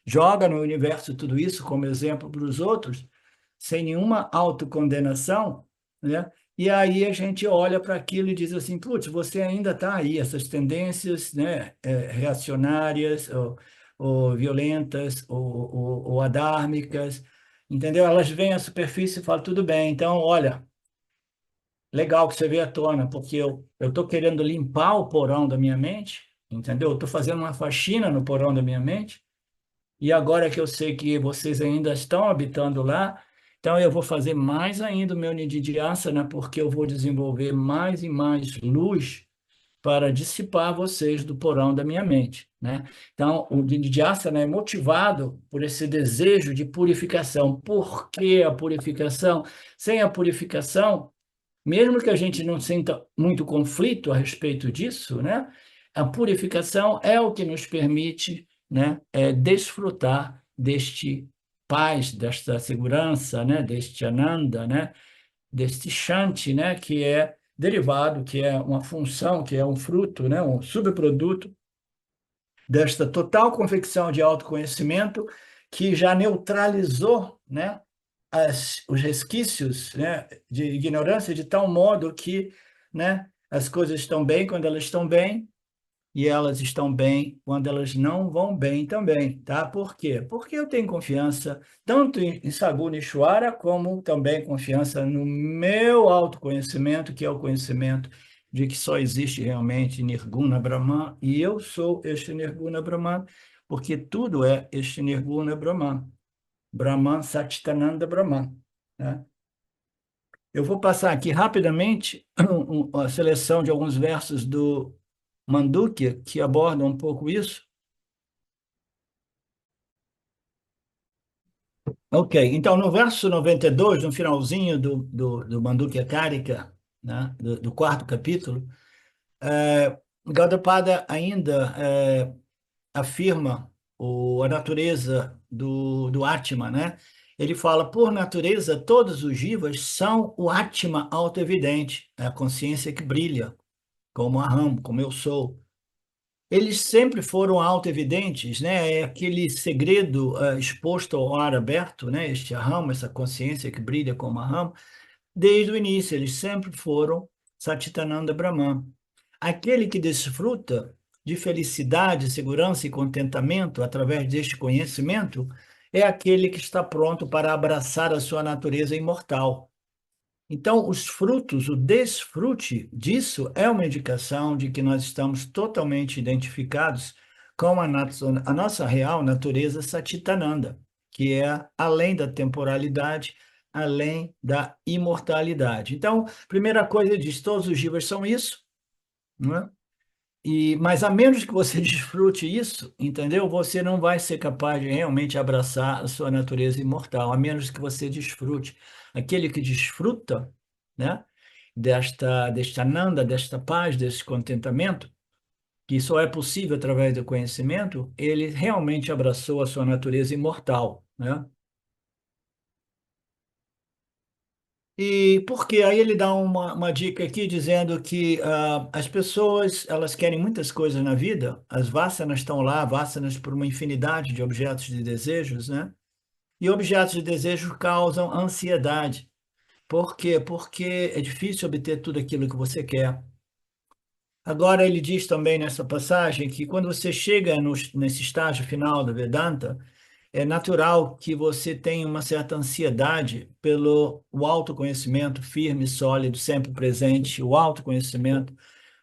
Joga no universo tudo isso como exemplo para os outros sem nenhuma autocondenação, né? E aí a gente olha para aquilo e diz assim, putz, você ainda está aí, essas tendências, né, reacionárias, ou violentas, ou adármicas, entendeu? Elas vêm à superfície e falam, tudo bem, então, olha, legal que você veio à tona, porque eu estou querendo limpar o porão da minha mente, entendeu? Eu estou fazendo uma faxina no porão da minha mente, e agora que eu sei que vocês ainda estão habitando lá, então eu vou fazer mais ainda o meu Nididhyasana, porque eu vou desenvolver mais e mais luz para dissipar vocês do porão da minha mente, né? Então, o Nididhyasana é motivado por esse desejo de purificação. Por que a purificação? Sem a purificação, mesmo que a gente não sinta muito conflito a respeito disso, né? A purificação é o que nos permite, né, desfrutar deste paz, desta segurança, né, deste ananda, né, deste shanti, né, que é derivado, que é uma função, que é um fruto, né, um subproduto desta total convicção de autoconhecimento que já neutralizou, né, os resquícios, né, de ignorância de tal modo que, né, as coisas estão bem quando elas estão bem e elas estão bem quando elas não vão bem também, tá? Por quê? Porque eu tenho confiança tanto em Saguna Ishwara como também confiança no meu autoconhecimento, que é o conhecimento de que só existe realmente Nirguna Brahman, e eu sou este Nirguna Brahman, porque tudo é este Nirguna Brahman. Brahman Satchitananda Brahman, né? Eu vou passar aqui rapidamente a seleção de alguns versos do Mandukya que abordam um pouco isso. Ok, então no verso 92, no finalzinho do Mandukya Karika, né, do quarto capítulo, Gaudapada ainda afirma a natureza do Atma, né? Ele fala, por natureza, todos os jivas são o Atma autoevidente, é a consciência que brilha, como Aham, como eu sou. Eles sempre foram autoevidentes, né? É aquele segredo exposto ao ar aberto, né? Este Aham, essa consciência que brilha como Aham, desde o início, eles sempre foram Satchitananda Brahman. Aquele que desfruta de felicidade, segurança e contentamento através deste conhecimento é aquele que está pronto para abraçar a sua natureza imortal. Então, os frutos, o desfrute disso é uma indicação de que nós estamos totalmente identificados com a nossa real natureza Satchitananda, que é além da temporalidade, além da imortalidade. Então, primeira coisa, ele diz, todos os jivas são isso, não é? Mas a menos que você desfrute isso, entendeu? Você não vai ser capaz de realmente abraçar a sua natureza imortal, a menos que você desfrute. Aquele que desfruta, né, desta ananda, desta paz, desse contentamento, que só é possível através do conhecimento, ele realmente abraçou a sua natureza imortal, né? E porque aí ele dá uma dica aqui dizendo que as pessoas elas querem muitas coisas na vida, as vassanas estão lá, vassanas por uma infinidade de objetos de desejos, né? E objetos de desejo causam ansiedade. Por quê? Porque é difícil obter tudo aquilo que você quer. Agora ele diz também nessa passagem que quando você chega nesse estágio final do Vedanta, é natural que você tenha uma certa ansiedade pelo o autoconhecimento firme, sólido, sempre presente, o autoconhecimento,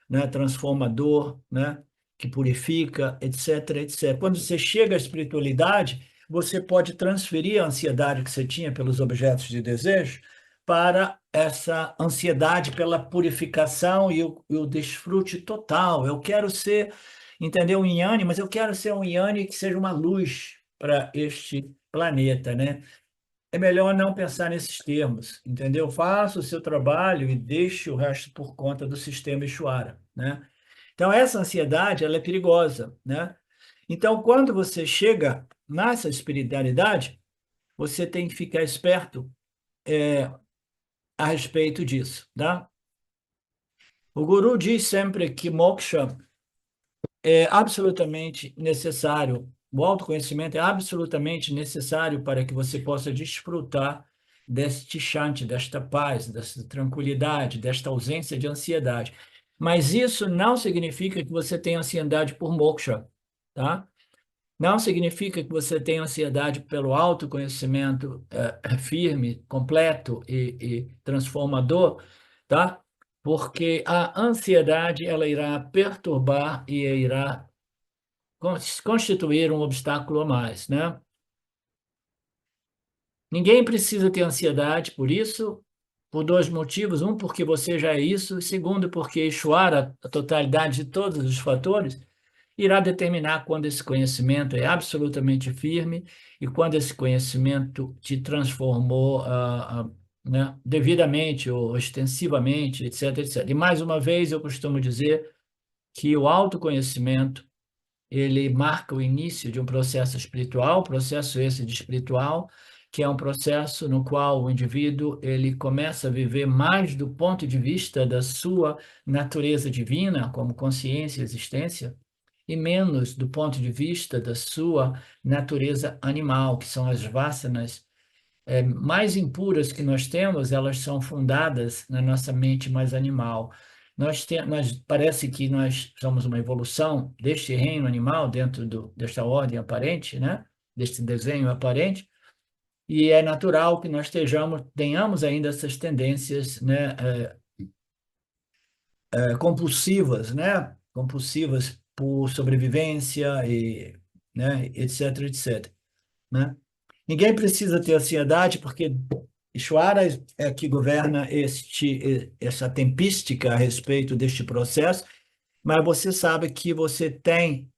né, transformador, né, que purifica, etc, etc. Quando você chega à espiritualidade, você pode transferir a ansiedade que você tinha pelos objetos de desejo para essa ansiedade pela purificação e o desfrute total. Eu quero ser, entendeu, um Yanni, mas eu quero ser um Yanni que seja uma luz para este planeta, né? É melhor não pensar nesses termos, entendeu? Faça o seu trabalho e deixe o resto por conta do sistema Ishwara, né? Então, essa ansiedade, ela é perigosa, né? Então, quando você chega nessa espiritualidade, você tem que ficar esperto a respeito disso, tá? O Guru diz sempre que moksha é absolutamente necessário, o autoconhecimento é absolutamente necessário para que você possa desfrutar deste shanti, desta paz, desta tranquilidade, desta ausência de ansiedade. Mas isso não significa que você tenha ansiedade por moksha, tá? Não significa que você tenha ansiedade pelo autoconhecimento firme, completo e transformador, tá? Porque a ansiedade ela irá perturbar e irá constituir um obstáculo a mais, né? Ninguém precisa ter ansiedade por isso, por dois motivos. Um, porque você já é isso. E segundo, porque Ishvara, a totalidade de todos os fatores, irá determinar quando esse conhecimento é absolutamente firme e quando esse conhecimento te transformou né, devidamente ou extensivamente, etc, etc. E mais uma vez eu costumo dizer que o autoconhecimento ele marca o início de um processo espiritual, processo esse de espiritual, que é um processo no qual o indivíduo ele começa a viver mais do ponto de vista da sua natureza divina, como consciência e existência, e menos do ponto de vista da sua natureza animal, que são as vassanas mais impuras que nós temos, elas são fundadas na nossa mente mais animal. Parece que nós somos uma evolução deste reino animal dentro desta ordem aparente, né? Deste desenho aparente, e é natural que nós tenhamos ainda essas tendências, né? Compulsivas, né? Compulsivas por sobrevivência e, né? Etc, etc, né? Ninguém precisa ter ansiedade, porque Ishvara é que governa essa tempística a respeito deste processo, mas você sabe que você tem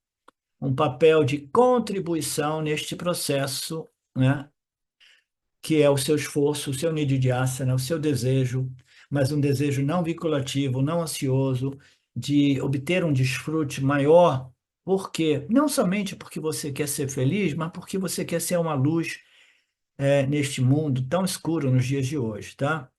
um papel de contribuição neste processo, né? Que é o seu esforço, o seu nididhyasana, o seu desejo, mas um desejo não vinculativo, não ansioso, de obter um desfrute maior Porque, não somente porque você quer ser feliz, mas porque você quer ser uma luz neste mundo tão escuro nos dias de hoje, tá?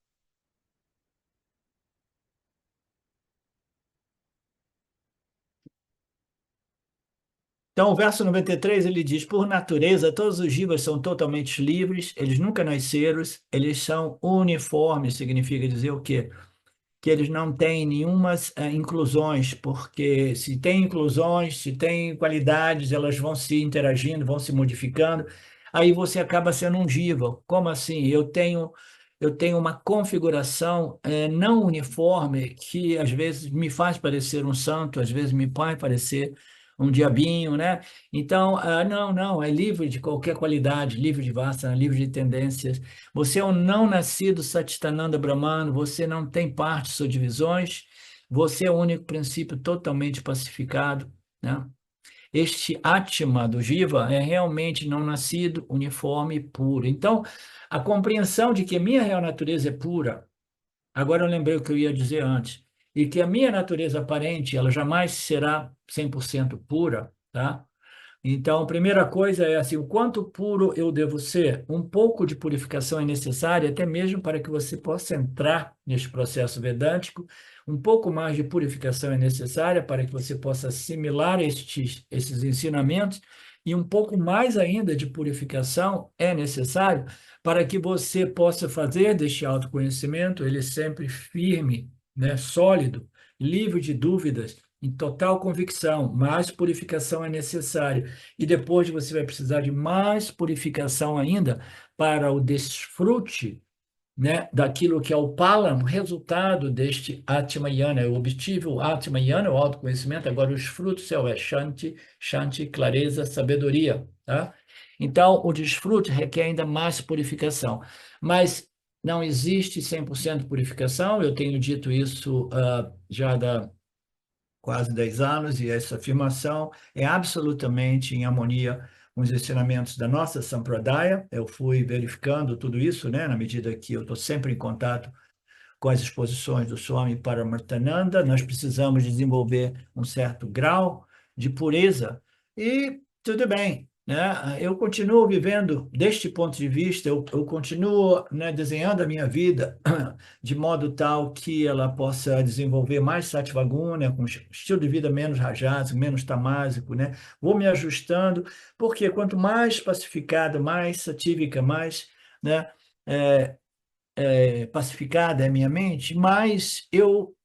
Então, o verso 93 ele diz: Por natureza, todos os jivas são totalmente livres, eles nunca nasceram, eles são uniformes, significa dizer o quê? Que eles não têm nenhumas inclusões, porque se tem inclusões, se tem qualidades, elas vão se interagindo, vão se modificando, aí você acaba sendo um Jiva. Como assim? Eu tenho uma configuração não uniforme que às vezes me faz parecer um santo, às vezes me faz parecer um diabinho, né? Então, não, não, é livre de qualquer qualidade, livre de vasta, livre de tendências. Você é um não nascido Satchitananda Brahmano, você não tem partes ou divisões, você é o único princípio totalmente pacificado, né? Este Atma do Jiva é realmente não nascido, uniforme e puro. Então, a compreensão de que a minha real natureza é pura, agora eu lembrei o que eu ia dizer antes, e que a minha natureza aparente, ela jamais será 100% pura, tá? Então, a primeira coisa é assim, o quanto puro eu devo ser? Um pouco de purificação é necessária, até mesmo para que você possa entrar neste processo vedântico. Um pouco mais de purificação é necessária para que você possa assimilar esses ensinamentos. E um pouco mais ainda de purificação é necessário para que você possa fazer deste autoconhecimento ele sempre firme, né, sólido, livre de dúvidas, em total convicção. Mais purificação é necessária. E depois você vai precisar de mais purificação ainda para o desfrute, né, daquilo que é o palam, resultado deste Atmayana. Eu obtive o Atmayana, o autoconhecimento, agora os frutos é o Shanti, Shanti, clareza, sabedoria, tá? Então, o desfrute requer ainda mais purificação. Mas não existe 100% purificação, eu tenho dito isso já da quase 10 anos, e essa afirmação é absolutamente em harmonia com os ensinamentos da nossa Sampradaya. Eu fui verificando tudo isso, né, na medida que eu estou sempre em contato com as exposições do Swami Paramarthananda. Nós precisamos desenvolver um certo grau de pureza e tudo bem, né? Eu continuo vivendo deste ponto de vista, eu continuo, né, desenhando a minha vida de modo tal que ela possa desenvolver mais sattvaguna, com estilo de vida menos rajásico, menos tamásico, né? Vou me ajustando, porque quanto mais pacificada, mais satívica, mais, né, é, pacificada é a minha mente, mais eu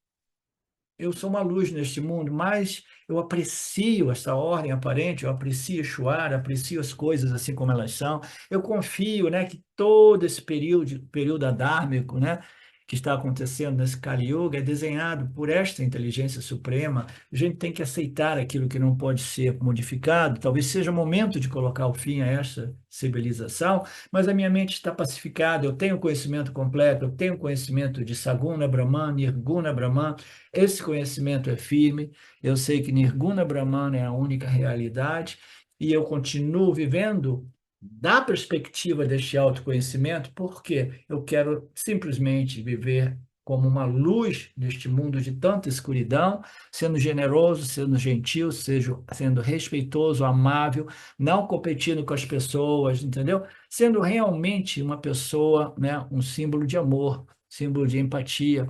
sou uma luz neste mundo, mais eu aprecio essa ordem aparente, eu aprecio Shuar, aprecio as coisas assim como elas são. Eu confio, né, que todo esse período adármico, né, que está acontecendo nesse Kali Yuga é desenhado por esta inteligência suprema. A gente tem que aceitar aquilo que não pode ser modificado. Talvez seja o momento de colocar o fim a esta civilização, mas a minha mente está pacificada, eu tenho conhecimento completo, eu tenho conhecimento de Saguna Brahman, Nirguna Brahman. Esse conhecimento é firme, eu sei que Nirguna Brahman é a única realidade, e eu continuo vivendo da perspectiva deste autoconhecimento, porque eu quero simplesmente viver como uma luz neste mundo de tanta escuridão, sendo generoso, sendo gentil, sendo respeitoso, amável, não competindo com as pessoas, entendeu? Sendo realmente uma pessoa, né, um símbolo de amor, símbolo de empatia.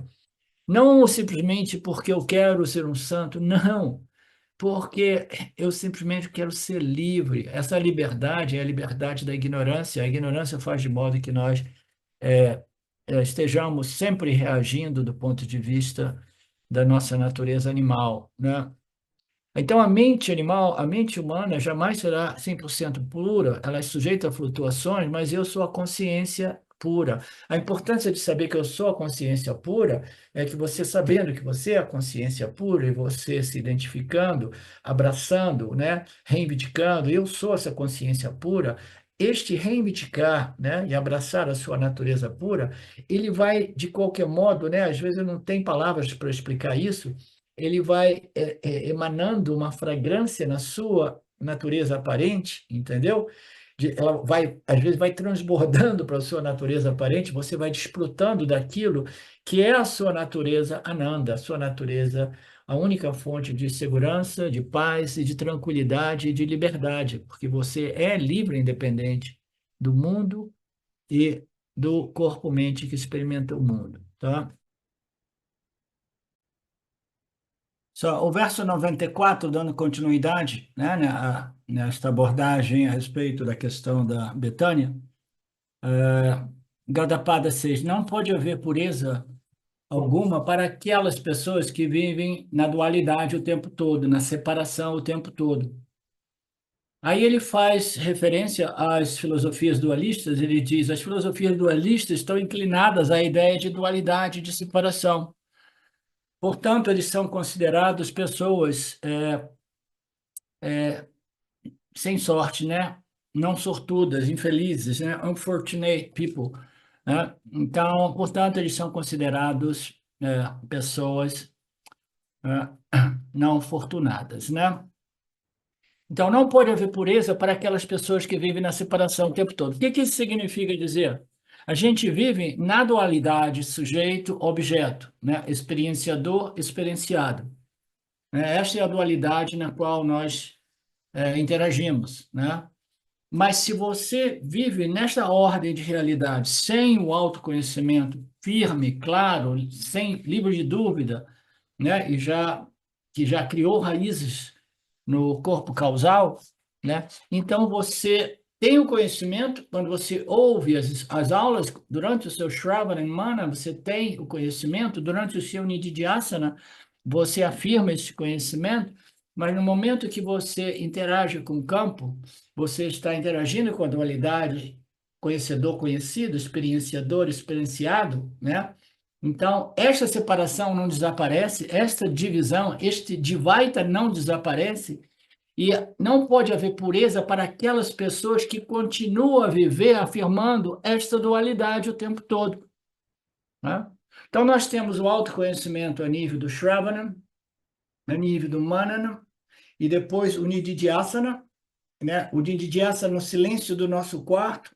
Não simplesmente porque eu quero ser um santo, não, porque eu simplesmente quero ser livre. Essa liberdade é a liberdade da ignorância. A ignorância faz de modo que nós estejamos sempre reagindo do ponto de vista da nossa natureza animal, né? Então, a mente animal, a mente humana jamais será 100% pura, ela é sujeita a flutuações, mas eu sou a consciência pura. A importância de saber que eu sou a consciência pura é que você, sabendo que você é a consciência pura e você se identificando, abraçando, né, reivindicando, eu sou essa consciência pura, este reivindicar, né, e abraçar a sua natureza pura, ele vai, de qualquer modo, né, às vezes eu não tenho palavras para explicar isso, ele vai emanando uma fragrância na sua natureza aparente, entendeu? ela vai, às vezes, vai transbordando para a sua natureza aparente, você vai desfrutando daquilo que é a sua natureza Ananda, a sua natureza, a única fonte de segurança, de paz e de tranquilidade e de liberdade, porque você é livre e independente do mundo e do corpo-mente que experimenta o mundo, tá? Só o verso 94, dando continuidade, né, nesta abordagem a respeito da questão da Betânia, Gaudapada 6, não pode haver pureza alguma para aquelas pessoas que vivem na dualidade o tempo todo, na separação o tempo todo. Aí ele faz referência às filosofias dualistas, ele diz, as filosofias dualistas estão inclinadas à ideia de dualidade, de separação. Portanto, eles são considerados pessoas sem sorte, né? Não sortudas, infelizes, né? Unfortunate people, né? Então, portanto, eles são considerados pessoas é, não fortunadas, né? Então, não pode haver pureza para aquelas pessoas que vivem na separação o tempo todo. O que que isso significa dizer? A gente vive na dualidade sujeito-objeto, né? Experienciador, experienciado, né? Esta é a dualidade na qual nós interagimos, né? Mas se você vive nesta ordem de realidade, sem o autoconhecimento firme, claro, sem livre de dúvida, né? Que já criou raízes no corpo causal, né? Então você tem o conhecimento quando você ouve as aulas durante o seu Shravana e Mana, você tem o conhecimento durante o seu Nididhyasana, você afirma esse conhecimento, mas no momento que você interage com o campo, você está interagindo com a dualidade conhecedor conhecido, experienciador experienciado, né? Então, esta separação não desaparece, esta divisão, este Dvaita não desaparece, e não pode haver pureza para aquelas pessoas que continuam a viver afirmando esta dualidade o tempo todo, né? Então, nós temos o autoconhecimento a nível do Shravana, a nível do Manana, e depois o Nididhyasana, né? O Nididhyasana no silêncio do nosso quarto,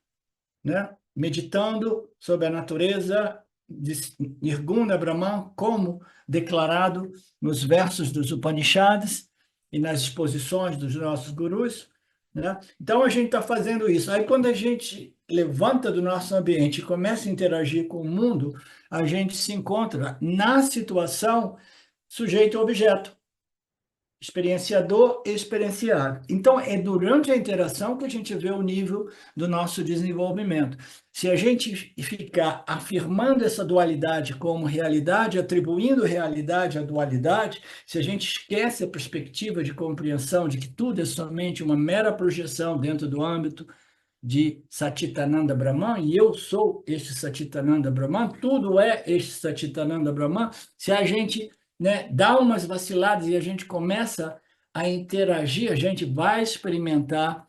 né? Meditando sobre a natureza de Nirguna Brahman, como declarado nos versos dos Upanishads e nas exposições dos nossos gurus, né? Então a gente está fazendo isso. Aí quando a gente levanta do nosso ambiente e começa a interagir com o mundo, a gente se encontra na situação sujeito-objeto, experienciador e experienciado. Então, é durante a interação que a gente vê o nível do nosso desenvolvimento. Se a gente ficar afirmando essa dualidade como realidade, atribuindo realidade à dualidade, se a gente esquece a perspectiva de compreensão de que tudo é somente uma mera projeção dentro do âmbito de Satitananda Brahman, e eu sou este Satitananda Brahman, tudo é este Satitananda Brahman, se a gente, né, dá umas vaciladas e a gente começa a interagir, a gente vai experimentar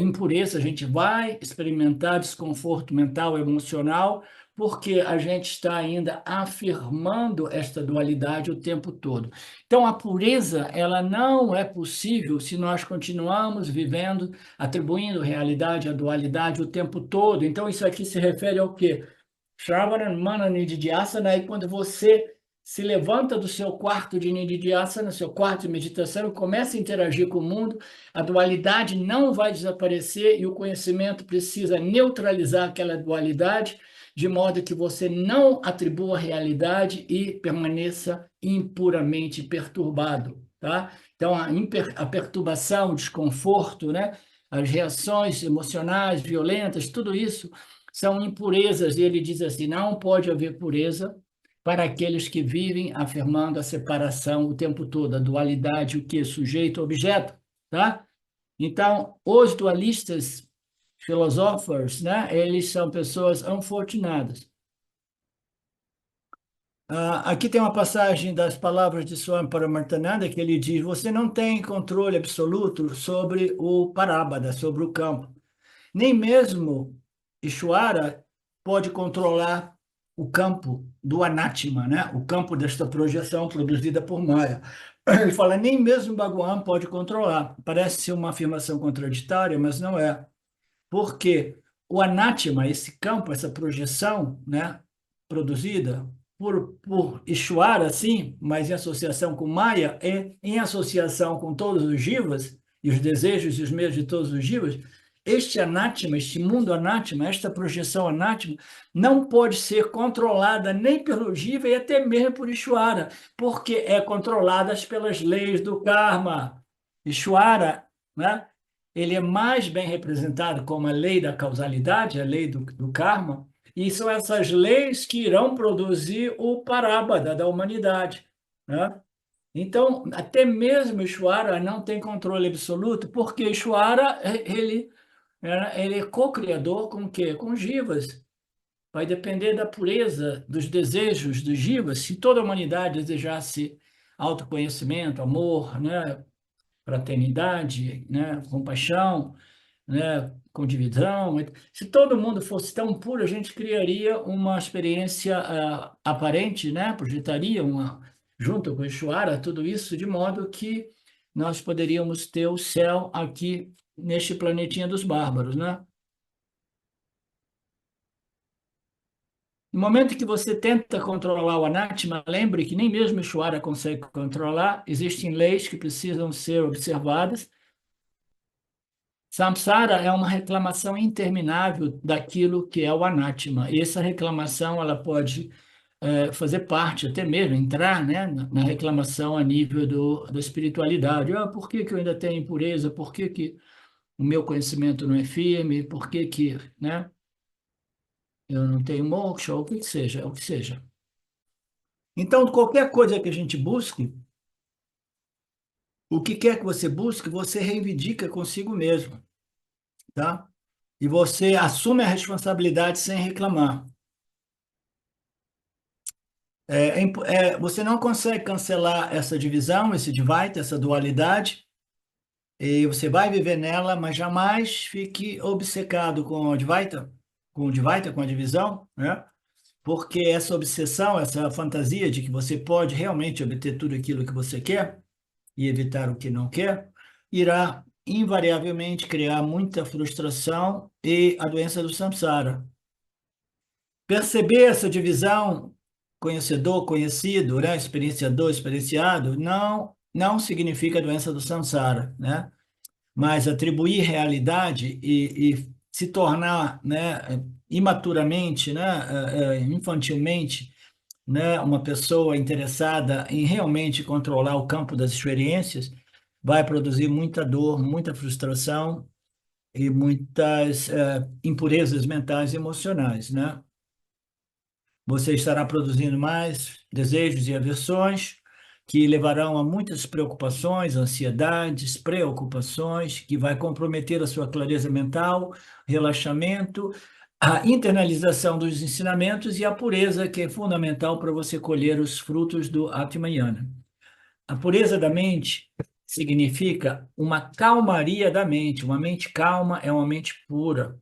impureza, a gente vai experimentar desconforto mental, emocional, porque a gente está ainda afirmando esta dualidade o tempo todo. Então, a pureza, ela não é possível se nós continuamos vivendo, atribuindo realidade à dualidade o tempo todo. Então, isso aqui se refere ao quê? Shravana, Mana, Nididhyasana, aí quando você se levanta do seu quarto de Nididhyasana, seu quarto de meditação, começa a interagir com o mundo, a dualidade não vai desaparecer e o conhecimento precisa neutralizar aquela dualidade, de modo que você não atribua a realidade e permaneça impuramente perturbado, tá? Então, a perturbação, o desconforto, né? As reações emocionais, violentas, tudo isso são impurezas, e ele diz assim: não pode haver pureza para aqueles que vivem afirmando a separação o tempo todo, a dualidade, o que? Sujeito-objeto, tá? Então, os dualistas, philosophers, né? Eles são pessoas unfortunadas. Aqui tem uma passagem das palavras de Swami Paramarthananda que ele diz: você não tem controle absoluto sobre o parábada, sobre o campo. Nem mesmo Ishwara pode controlar o campo do anátema, né? O campo desta projeção produzida por Maya. Ele fala, nem mesmo Bhagwan pode controlar. Parece ser uma afirmação contraditória, mas não é. Porque o anátema, esse campo, essa projeção, né, produzida por Ishvara, assim, mas em associação com Maya, em associação com todos os jivas, e os desejos e os medos de todos os jivas, este anátema, este mundo anátema, esta projeção anátema, não pode ser controlada nem pelo jiva e até mesmo por Ishvara, porque é controlada pelas leis do karma. Ishvara, né? Ele é mais bem representado como a lei da causalidade, a lei do karma, e são essas leis que irão produzir o parábada da humanidade, né? Então, até mesmo Ishvara não tem controle absoluto, porque Ishvara, ele é co-criador com o quê? Com jivas. Vai depender da pureza dos desejos dos jivas. Se toda a humanidade desejasse autoconhecimento, amor, né? Fraternidade, né? Compaixão, né, com divisão. Se todo mundo fosse tão puro, a gente criaria uma experiência aparente, né, projetaria uma, junto com o Ishvara, tudo isso, de modo que nós poderíamos ter o céu aqui neste planetinha dos bárbaros, né? No momento que você tenta controlar o anátema, lembre que nem mesmo o Ishvara consegue controlar, existem leis que precisam ser observadas. Samsara é uma reclamação interminável daquilo que é o anátema. E essa reclamação ela pode fazer parte, até mesmo entrar, né, na reclamação a nível da espiritualidade. Ah, por que que eu ainda tenho impureza? Por que que o meu conhecimento não é firme? Por que que, né, eu não tenho moksha? Ou o que seja, o que seja. Então, qualquer coisa que a gente busque, o que quer que você busque, você reivindica consigo mesmo, tá? E você assume a responsabilidade sem reclamar. Você não consegue cancelar essa divisão, esse divide, essa dualidade, e você vai viver nela, mas jamais fique obcecado com o Advaita, com a divisão, né? Porque essa obsessão, essa fantasia de que você pode realmente obter tudo aquilo que você quer e evitar o que não quer, irá invariavelmente criar muita frustração e a doença do samsara. Perceber essa divisão, conhecedor, conhecido, né? Experienciador, experienciado, não significa doença do samsara, né? Mas atribuir realidade e se tornar, né, imaturamente, né, infantilmente, né, uma pessoa interessada em realmente controlar o campo das experiências, vai produzir muita dor, muita frustração e muitas impurezas mentais e emocionais, né? Você estará produzindo mais desejos e aversões que levarão a muitas preocupações, ansiedades, preocupações, que vai comprometer a sua clareza mental, relaxamento, a internalização dos ensinamentos e a pureza, que é fundamental para você colher os frutos do Atmayana. A pureza da mente significa uma calmaria da mente. Uma mente calma é uma mente pura.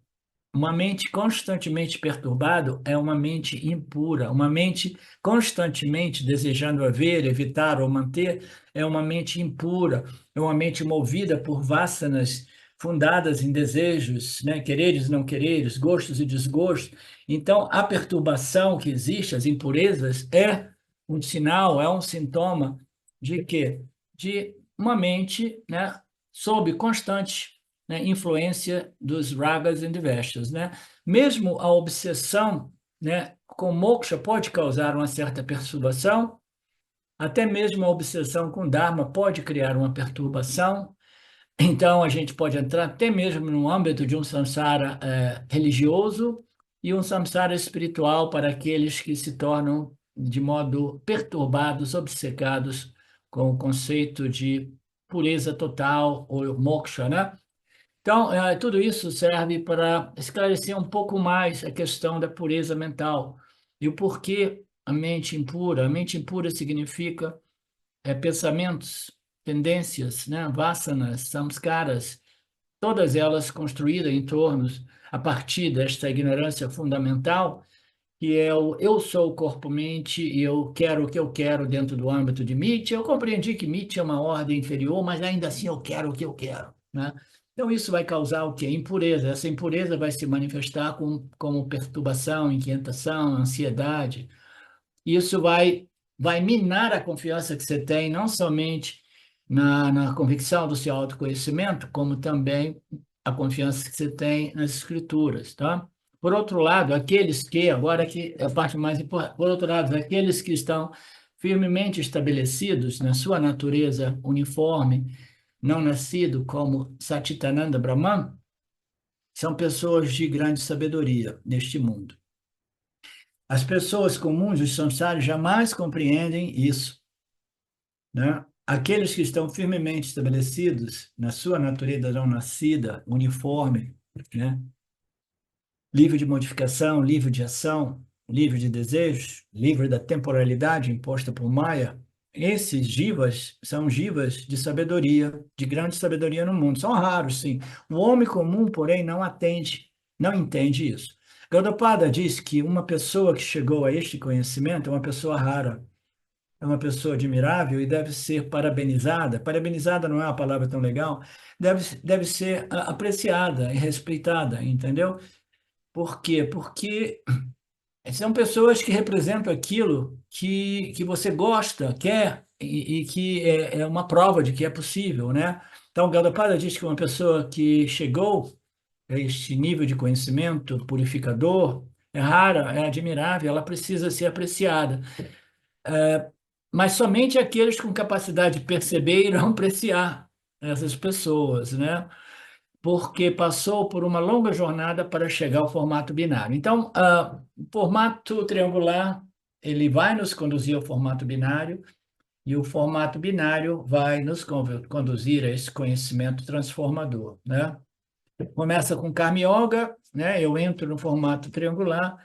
Uma mente constantemente perturbada é uma mente impura. Uma mente constantemente desejando haver, evitar ou manter é uma mente impura. É uma mente movida por vasanas fundadas em desejos, né? Quereres e não quereres, gostos e desgostos. Então, a perturbação que existe, as impurezas, é um sinal, é um sintoma de quê? De uma mente, né, sob constante, né, influência dos ragas e deveshas, né? Mesmo a obsessão, né, com moksha pode causar uma certa perturbação, até mesmo a obsessão com dharma pode criar uma perturbação. Então a gente pode entrar até mesmo no âmbito de um samsara religioso e um samsara espiritual para aqueles que se tornam de modo perturbados, obcecados com o conceito de pureza total ou moksha, né? Então, tudo isso serve para esclarecer um pouco mais a questão da pureza mental e o porquê a mente impura. A mente impura significa pensamentos, tendências, né, vasanas, samskaras, todas elas construídas em torno, a partir desta ignorância fundamental, que é o eu sou o corpo-mente e eu quero o que eu quero dentro do âmbito de Nietzsche. Eu compreendi que Nietzsche é uma ordem inferior, mas ainda assim eu quero o que eu quero, né? Então isso vai causar o quê? Impureza. Essa impureza vai se manifestar como perturbação, inquietação, ansiedade. Isso vai minar a confiança que você tem, não somente na convicção do seu autoconhecimento, como também a confiança que você tem nas escrituras, tá? Por outro lado, aqueles que, agora que é a parte mais importante, por outro lado, aqueles que estão firmemente estabelecidos na sua natureza uniforme, não nascido como Satchitananda Brahman, são pessoas de grande sabedoria neste mundo. As pessoas comuns, os samsários, jamais compreendem isso, né? Aqueles que estão firmemente estabelecidos na sua natureza não nascida, uniforme, né? Livre de modificação, livre de ação, livre de desejos, livre da temporalidade imposta por Maya, esses jivas são jivas de sabedoria, de grande sabedoria no mundo. São raros, sim. O homem comum, porém, não entende isso. Gaudapada diz que uma pessoa que chegou a este conhecimento é uma pessoa rara, é uma pessoa admirável e deve ser parabenizada. Parabenizada não é uma palavra tão legal, deve ser apreciada e respeitada, entendeu? Por quê? Porque são pessoas que representam aquilo que você gosta, quer, e que é uma prova de que é possível, né? Então, Gaudapada diz que uma pessoa que chegou a este nível de conhecimento purificador é rara, é admirável, ela precisa ser apreciada. Mas somente aqueles com capacidade de perceber irão apreciar essas pessoas, né? Porque passou por uma longa jornada para chegar ao formato binário. Então, o formato triangular, ele vai nos conduzir ao formato binário, e o formato binário vai nos conduzir a esse conhecimento transformador, né? Começa com Karma Yoga, né? Eu entro no formato triangular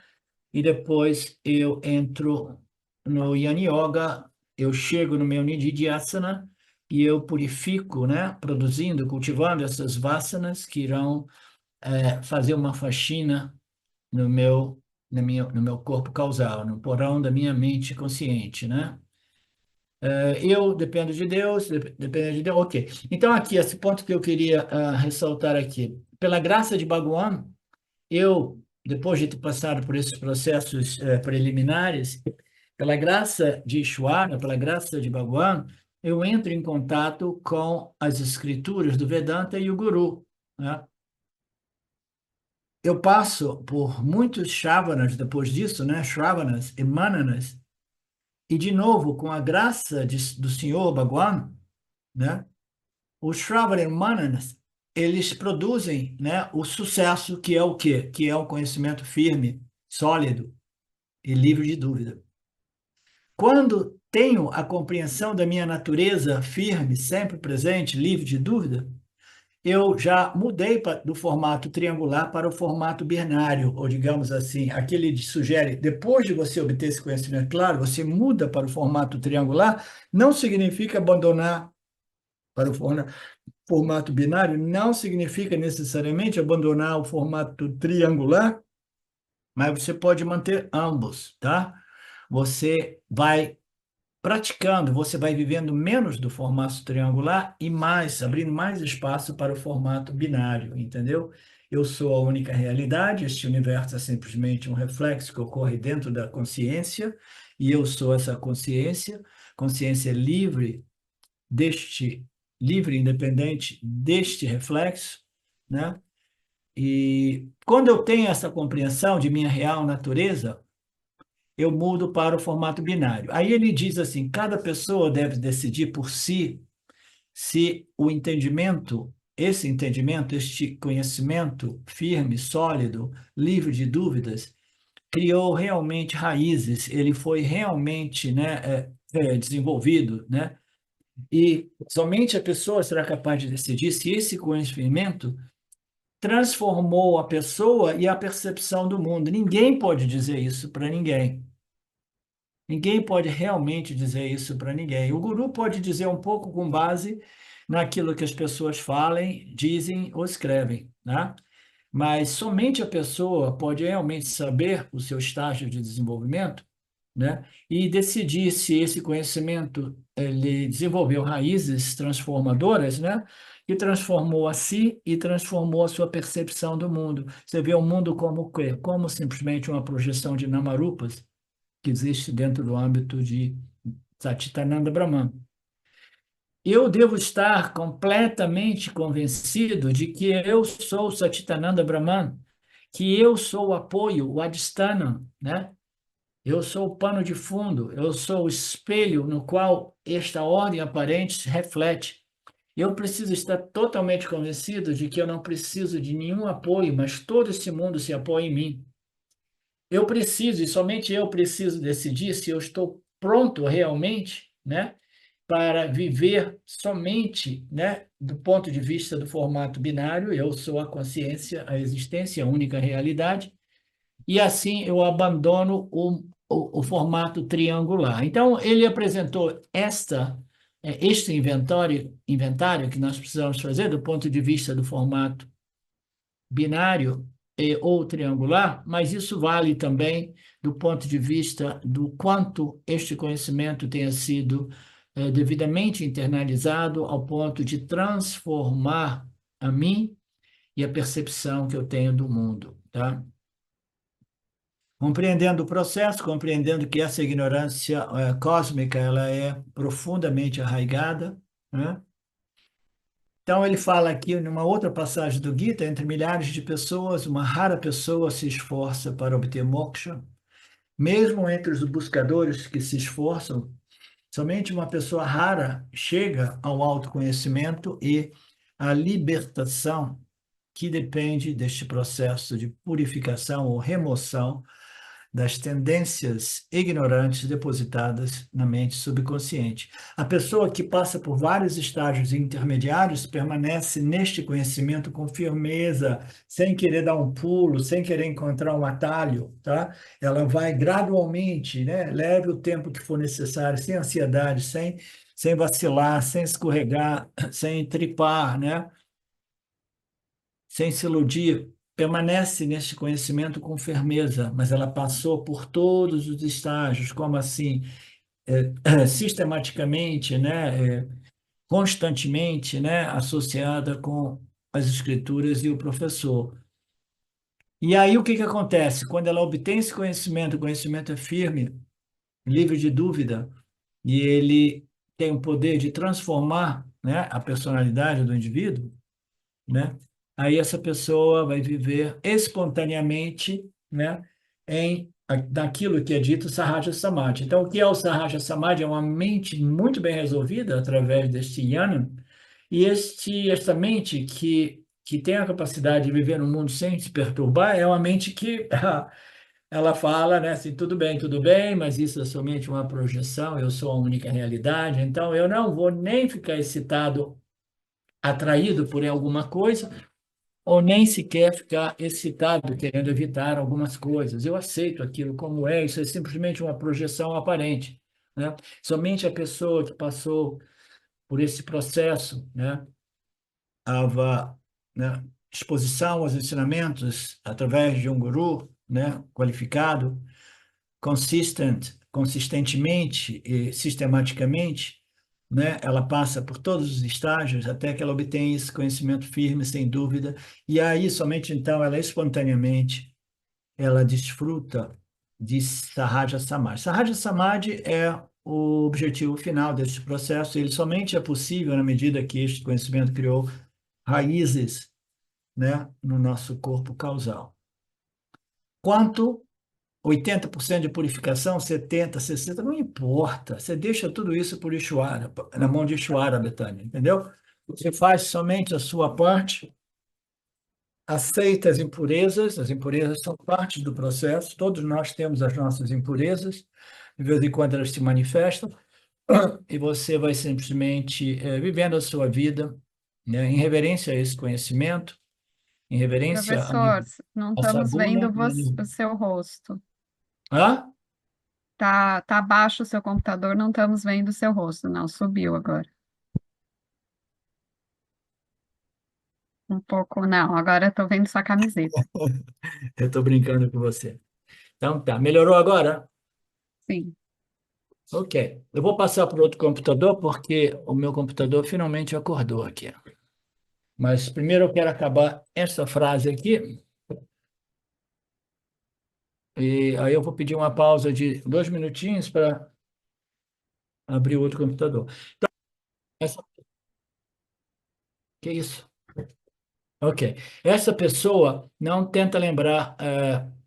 e depois eu entro no Yana Yoga, eu chego no meu Nididhyasana e eu purifico, né? Produzindo, cultivando essas vasanas que irão fazer uma faxina no no meu corpo causal, no porão da minha mente consciente, né? Eu dependo de Deus, dependo de Deus, ok. Então, aqui, esse ponto que eu queria ressaltar aqui. Pela graça de Bhagawan, eu, depois de ter passado por esses processos preliminares, pela graça de Ishvara, pela graça de Bhagawan, eu entro em contato com as escrituras do Vedanta e o Guru, né? Eu passo por muitos Shravanas depois disso, né? Shravanas e Mananas, e de novo, com a graça do Senhor Bhagawan, né? Os Shravana e Mananas, eles produzem, né, o sucesso que é o quê? Que é o conhecimento firme, sólido e livre de dúvida. Quando tenho a compreensão da minha natureza firme, sempre presente, livre de dúvida, eu já mudei do formato triangular para o formato binário, ou digamos assim, aquele que sugere, depois de você obter esse conhecimento claro, você muda para o formato triangular, não significa abandonar para o formato binário, não significa necessariamente abandonar o formato triangular, mas você pode manter ambos, tá? Você vai praticando, você vai vivendo menos do formato triangular e mais, abrindo mais espaço para o formato binário, entendeu? Eu sou a única realidade, este universo é simplesmente um reflexo que ocorre dentro da consciência, e eu sou essa consciência, consciência livre livre e independente deste reflexo, né? E quando eu tenho essa compreensão de minha real natureza, eu mudo para o formato binário. Aí ele diz assim: cada pessoa deve decidir por si se o entendimento, esse entendimento, este conhecimento firme, sólido, livre de dúvidas, criou realmente raízes, ele foi realmente, né, desenvolvido, né? E somente a pessoa será capaz de decidir se esse conhecimento transformou a pessoa e a percepção do mundo. Ninguém pode dizer isso para ninguém. Ninguém pode realmente dizer isso para ninguém. O guru pode dizer um pouco com base naquilo que as pessoas falem, dizem ou escrevem, né? mas somente a pessoa pode realmente saber o seu estágio de desenvolvimento, né? E decidir se esse conhecimento ele desenvolveu raízes transformadoras, né? E transformou a si e transformou a sua percepção do mundo. Você vê o mundo como o quê? Como simplesmente uma projeção de Namarupas que existe dentro do âmbito de Satchitananda Brahman. Eu devo estar completamente convencido de que eu sou Satchitananda Brahman, que eu sou o apoio, o adstana, né? Eu sou o pano de fundo, eu sou o espelho no qual esta ordem aparente se reflete. Eu preciso estar totalmente convencido de que eu não preciso de nenhum apoio, mas todo esse mundo se apoia em mim. Eu preciso, e somente eu preciso decidir se eu estou pronto realmente, né, para viver somente, né, do ponto de vista do formato binário, eu sou a consciência, a existência, a única realidade, e assim eu abandono o formato triangular. Então, ele apresentou este inventário que nós precisamos fazer do ponto de vista do formato binário ou triangular, mas isso vale também do ponto de vista do quanto este conhecimento tenha sido devidamente internalizado ao ponto de transformar a mim e a percepção que eu tenho do mundo, tá? Compreendendo o processo, compreendendo que essa ignorância cósmica ela é profundamente arraigada, né? Então, ele fala aqui, numa outra passagem do Gita, entre milhares de pessoas, uma rara pessoa se esforça para obter moksha. Mesmo entre os buscadores que se esforçam, somente uma pessoa rara chega ao autoconhecimento e à libertação, que depende deste processo de purificação ou remoção das tendências ignorantes depositadas na mente subconsciente. A pessoa que passa por vários estágios intermediários permanece neste conhecimento com firmeza, sem querer dar um pulo, sem querer encontrar um atalho, tá? Ela vai gradualmente, né? Leve o tempo que for necessário, sem ansiedade, sem vacilar, sem escorregar, sem tripar, né? Sem se iludir, permanece neste conhecimento com firmeza, mas ela passou por todos os estágios, como assim, sistematicamente, né, constantemente, né, associada com as escrituras e o professor. E aí o que que acontece? Quando ela obtém esse conhecimento, o conhecimento é firme, livre de dúvida, e ele tem o poder de transformar, né, a personalidade do indivíduo, né? Aí essa pessoa vai viver espontaneamente, né, daquilo que é dito Sahaja Samadhi. Então, o que é o Sahaja Samadhi? É uma mente muito bem resolvida através deste yana, e esta mente que tem a capacidade de viver no mundo sem se perturbar é uma mente que ela fala, né, assim, tudo bem, mas isso é somente uma projeção, eu sou a única realidade, então eu não vou nem ficar excitado, atraído por alguma coisa, ou nem sequer ficar excitado, querendo evitar algumas coisas. Eu aceito aquilo como é, isso é simplesmente uma projeção aparente, né? Somente a pessoa que passou por esse processo, né, ava, né, exposição aos ensinamentos através de um guru, né, qualificado, consistentemente e sistematicamente, né? Ela passa por todos os estágios até que ela obtém esse conhecimento firme, sem dúvida, e aí somente então ela espontaneamente ela desfruta de Sahaja Samadhi. Sahaja Samadhi é o objetivo final deste processo, ele somente é possível na medida que este conhecimento criou raízes, né, no nosso corpo causal. Quanto 80% de purificação, 70, 60, não importa. Você deixa tudo isso por Ishwara, na mão de Ishwara, Betânia, entendeu? Você faz somente a sua parte, aceita as impurezas são parte do processo, todos nós temos as nossas impurezas, de vez em quando elas se manifestam, e você vai simplesmente vivendo a sua vida, né, em reverência a esse conhecimento, em reverência Professor, não a estamos Saguna vendo e o seu rosto. Hã? Tá abaixo o seu computador, não estamos vendo o seu rosto. Não, subiu agora. um pouco. Não, agora eu tô vendo sua camiseta. Eu estou brincando com você. Então tá, melhorou agora? Sim. Ok. Eu vou passar para outro computador porque o meu computador finalmente acordou aqui. Mas primeiro eu quero acabar essa frase aqui e aí eu vou pedir uma pausa de 2 minutinhos para abrir o outro computador. Essa, que isso? Ok. Essa pessoa não tenta lembrar.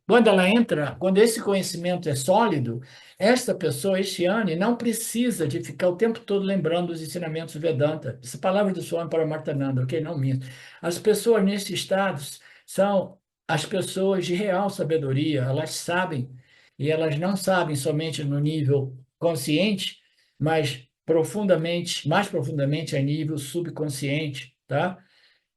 Quando ela entra, quando esse conhecimento é sólido, esta pessoa, este Yoni, não precisa de ficar o tempo todo lembrando os ensinamentos Vedanta. Essa palavra do Swami Paramarthananda, ok? Não minto. As pessoas nesses estados são as pessoas de real sabedoria. Elas sabem, e elas não sabem somente no nível consciente, mas profundamente, mais profundamente a nível subconsciente, tá?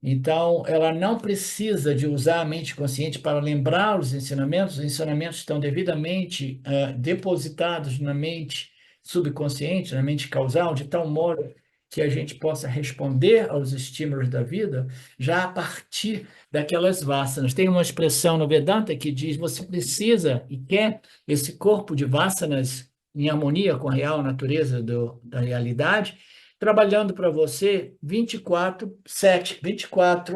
Então, ela não precisa de usar a mente consciente para lembrar os ensinamentos estão devidamente depositados na mente subconsciente, na mente causal, de tal modo que a gente possa responder aos estímulos da vida já a partir daquelas vássanas. Tem uma expressão no Vedanta que diz: você precisa e quer esse corpo de vássanas em harmonia com a real natureza da realidade trabalhando para você 24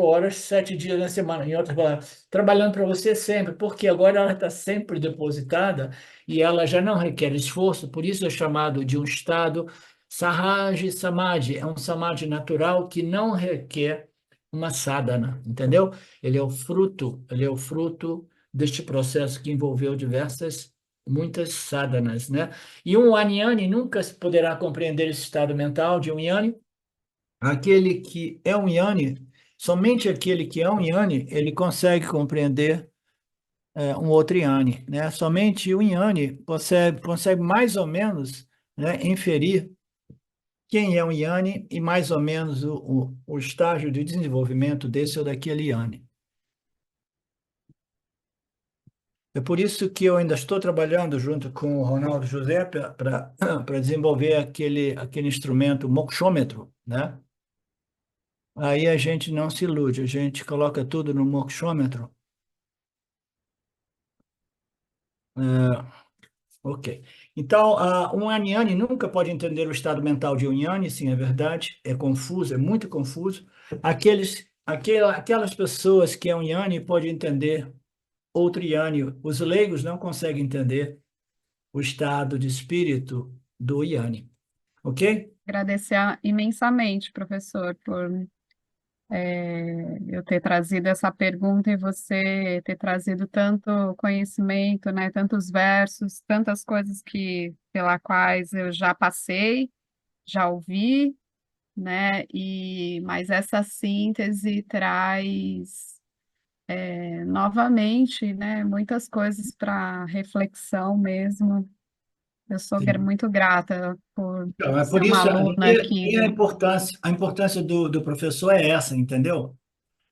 horas, 7 dias na semana. Em outras palavras, trabalhando para você sempre, porque agora ela está sempre depositada e ela já não requer esforço, por isso é chamado de um estado Sahaja Samadhi, é um samadhi natural que não requer uma sadhana, entendeu? Ele é o fruto deste processo que envolveu muitas sadhanas, né? E um Anyani nunca poderá compreender esse estado mental de um Yani. Aquele que é um Yani, somente aquele que é um Yani, ele consegue compreender um outro Yani, né? Somente o Yani consegue mais ou menos, né, inferir quem é um Yani e mais ou menos o estágio de desenvolvimento desse ou daquele Yani. É por isso que eu ainda estou trabalhando junto com o Ronaldo José para desenvolver aquele instrumento moxômetro, né? Aí a gente não se ilude, a gente coloca tudo no moxômetro. Ok. Então, um Aniane nunca pode entender o estado mental de um Yanni, sim, é verdade, é confuso, é muito confuso. Aquelas pessoas que é um Yanni podem entender outro Yanni. Os leigos não conseguem entender o estado de espírito do Yanni. Ok? Agradecer imensamente, professor, por eu ter trazido essa pergunta e você ter trazido tanto conhecimento, né, tantos versos, tantas coisas que pela quais eu já passei, já ouvi, né, e mas essa síntese traz novamente, né, muitas coisas para reflexão mesmo. Eu sou Sim. muito grata por Então, é ser por uma isso, aluna aqui e a importância do professor é essa, entendeu?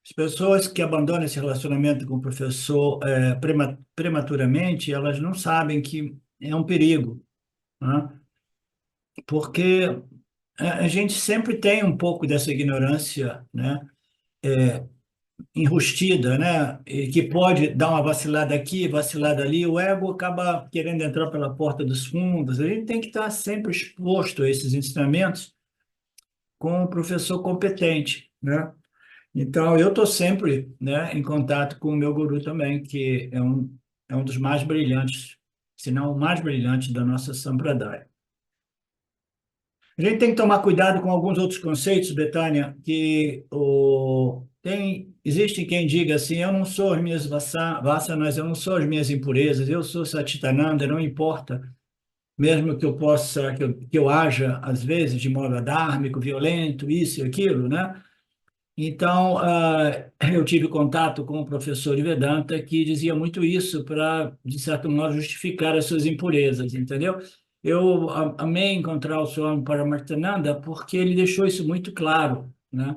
As pessoas que abandonam esse relacionamento com o professor prematuramente, elas não sabem que é um perigo, né? Porque a gente sempre tem um pouco dessa ignorância, né? Enrustida, né? E que pode dar uma vacilada aqui, vacilada ali. O ego acaba querendo entrar pela porta dos fundos. A gente tem que estar sempre exposto a esses ensinamentos com um professor competente, né? Então, eu estou sempre, né, em contato com o meu guru também, que é um dos mais brilhantes, se não o mais brilhante da nossa Sampradaya. A gente tem que tomar cuidado com alguns outros conceitos, Betânia, que existe quem diga assim, eu não sou as minhas vassanas, eu não sou as minhas impurezas, eu sou Satchitananda, não importa, mesmo que eu possa, que eu haja, às vezes, de modo adármico, violento, isso e aquilo, né? Então, eu tive contato com um professor de Vedanta que dizia muito isso para, de certo modo, justificar as suas impurezas, entendeu? Eu amei encontrar o Swami Paramarthananda porque ele deixou isso muito claro, né?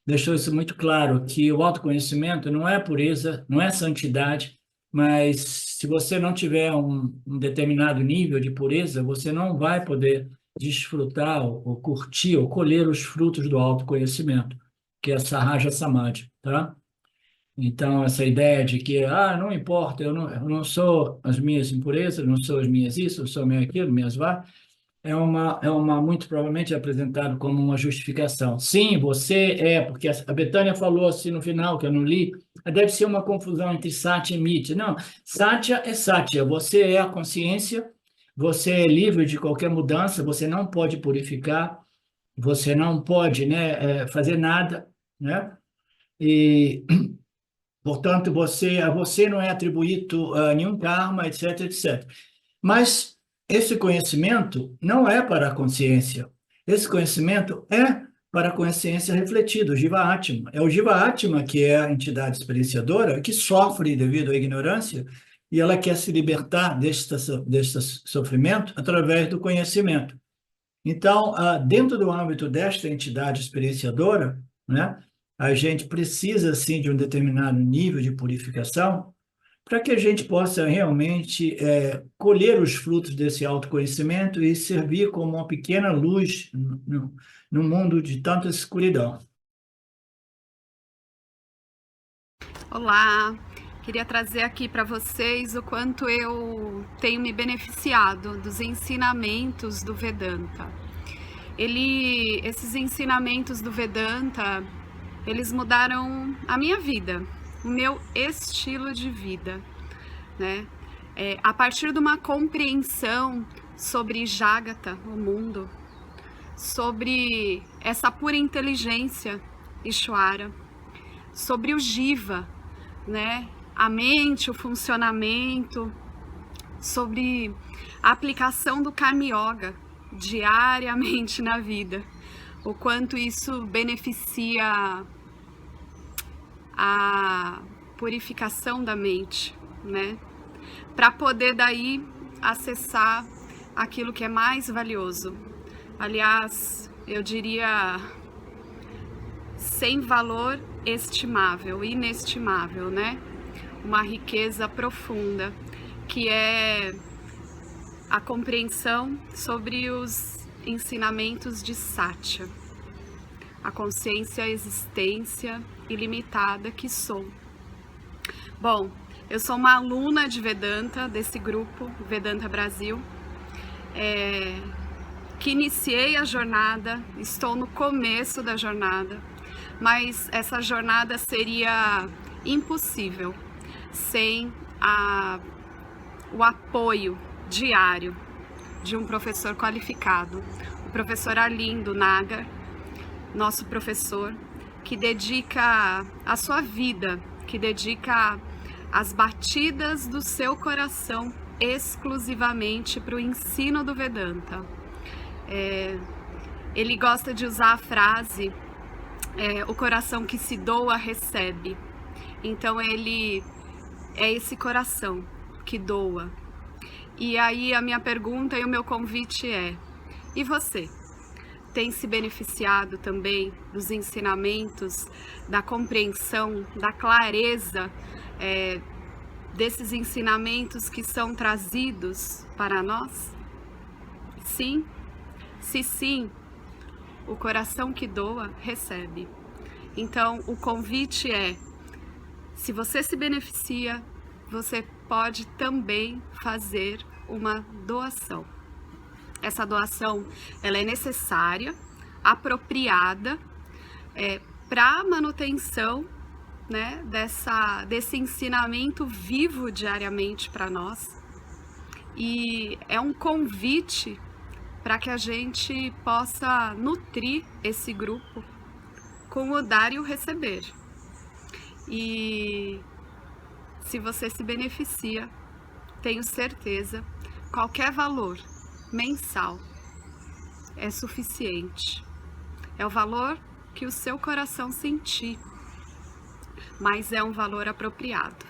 Deixou isso muito claro, que o autoconhecimento não é pureza, não é santidade, mas se você não tiver um determinado nível de pureza, você não vai poder desfrutar ou curtir ou colher os frutos do autoconhecimento. que é Sahaja Samadhi, tá? Então, essa ideia de que, não importa, eu não sou as minhas impurezas, não sou as minhas isso, eu sou meu aquilo, minhas vá, muito provavelmente apresentado como uma justificação. Sim, você porque a Betânia falou assim no final, que eu não li, deve ser uma confusão entre Satya e Mithya. Não, Satya é Satya, você é a consciência, você é livre de qualquer mudança, você não pode purificar, você não pode, né, fazer nada, né? E, portanto, a você não é atribuído nenhum karma, etc, etc. Mas esse conhecimento não é para a consciência. Esse conhecimento é para a consciência refletida, o Jiva Atma. É o Jiva Atma que é a entidade experienciadora que sofre devido à ignorância e ela quer se libertar deste sofrimento através do conhecimento. Então, dentro do âmbito desta entidade experienciadora, né, a gente precisa, sim, de um determinado nível de purificação para que a gente possa realmente colher os frutos desse autoconhecimento e servir como uma pequena luz no mundo de tanta escuridão. Olá, queria trazer aqui para vocês o quanto eu tenho me beneficiado dos ensinamentos do Vedanta. Esses ensinamentos do Vedanta, eles mudaram a minha vida, o meu estilo de vida, né? A partir de uma compreensão sobre Jagata, o mundo, sobre essa pura inteligência, Ishvara, sobre o Jiva, né? A mente, o funcionamento, sobre a aplicação do Karma Yoga diariamente na vida, o quanto isso beneficia a purificação da mente, né? Para poder daí acessar aquilo que é mais valioso. Aliás, eu diria sem valor estimável, inestimável, né? Uma riqueza profunda, que é a compreensão sobre os ensinamentos de Satya, a consciência, a existência ilimitada que sou. Bom, eu sou uma aluna de Vedanta, desse grupo, Vedanta Brasil, que iniciei a jornada, estou no começo da jornada, mas essa jornada seria impossível sem o apoio diário de um professor qualificado, o professor Arlindo Nagar, nosso professor, que dedica a sua vida, que dedica as batidas do seu coração exclusivamente para o ensino do Vedanta. Ele gosta de usar a frase, o coração que se doa recebe. Então ele é esse coração que doa. E aí a minha pergunta e o meu convite é: e você? Tem se beneficiado também dos ensinamentos, da compreensão, da clareza desses ensinamentos que são trazidos para nós? Sim? Se sim, o coração que doa recebe. Então o convite é: se você se beneficia, você pode também fazer uma doação. Essa doação, ela é necessária, apropriada, para a manutenção, né, desse ensinamento vivo diariamente para nós. E é um convite para que a gente possa nutrir esse grupo com o dar e o receber. E se você se beneficia, tenho certeza, qualquer valor mensal é suficiente. É o valor que o seu coração sentir, mas é um valor apropriado.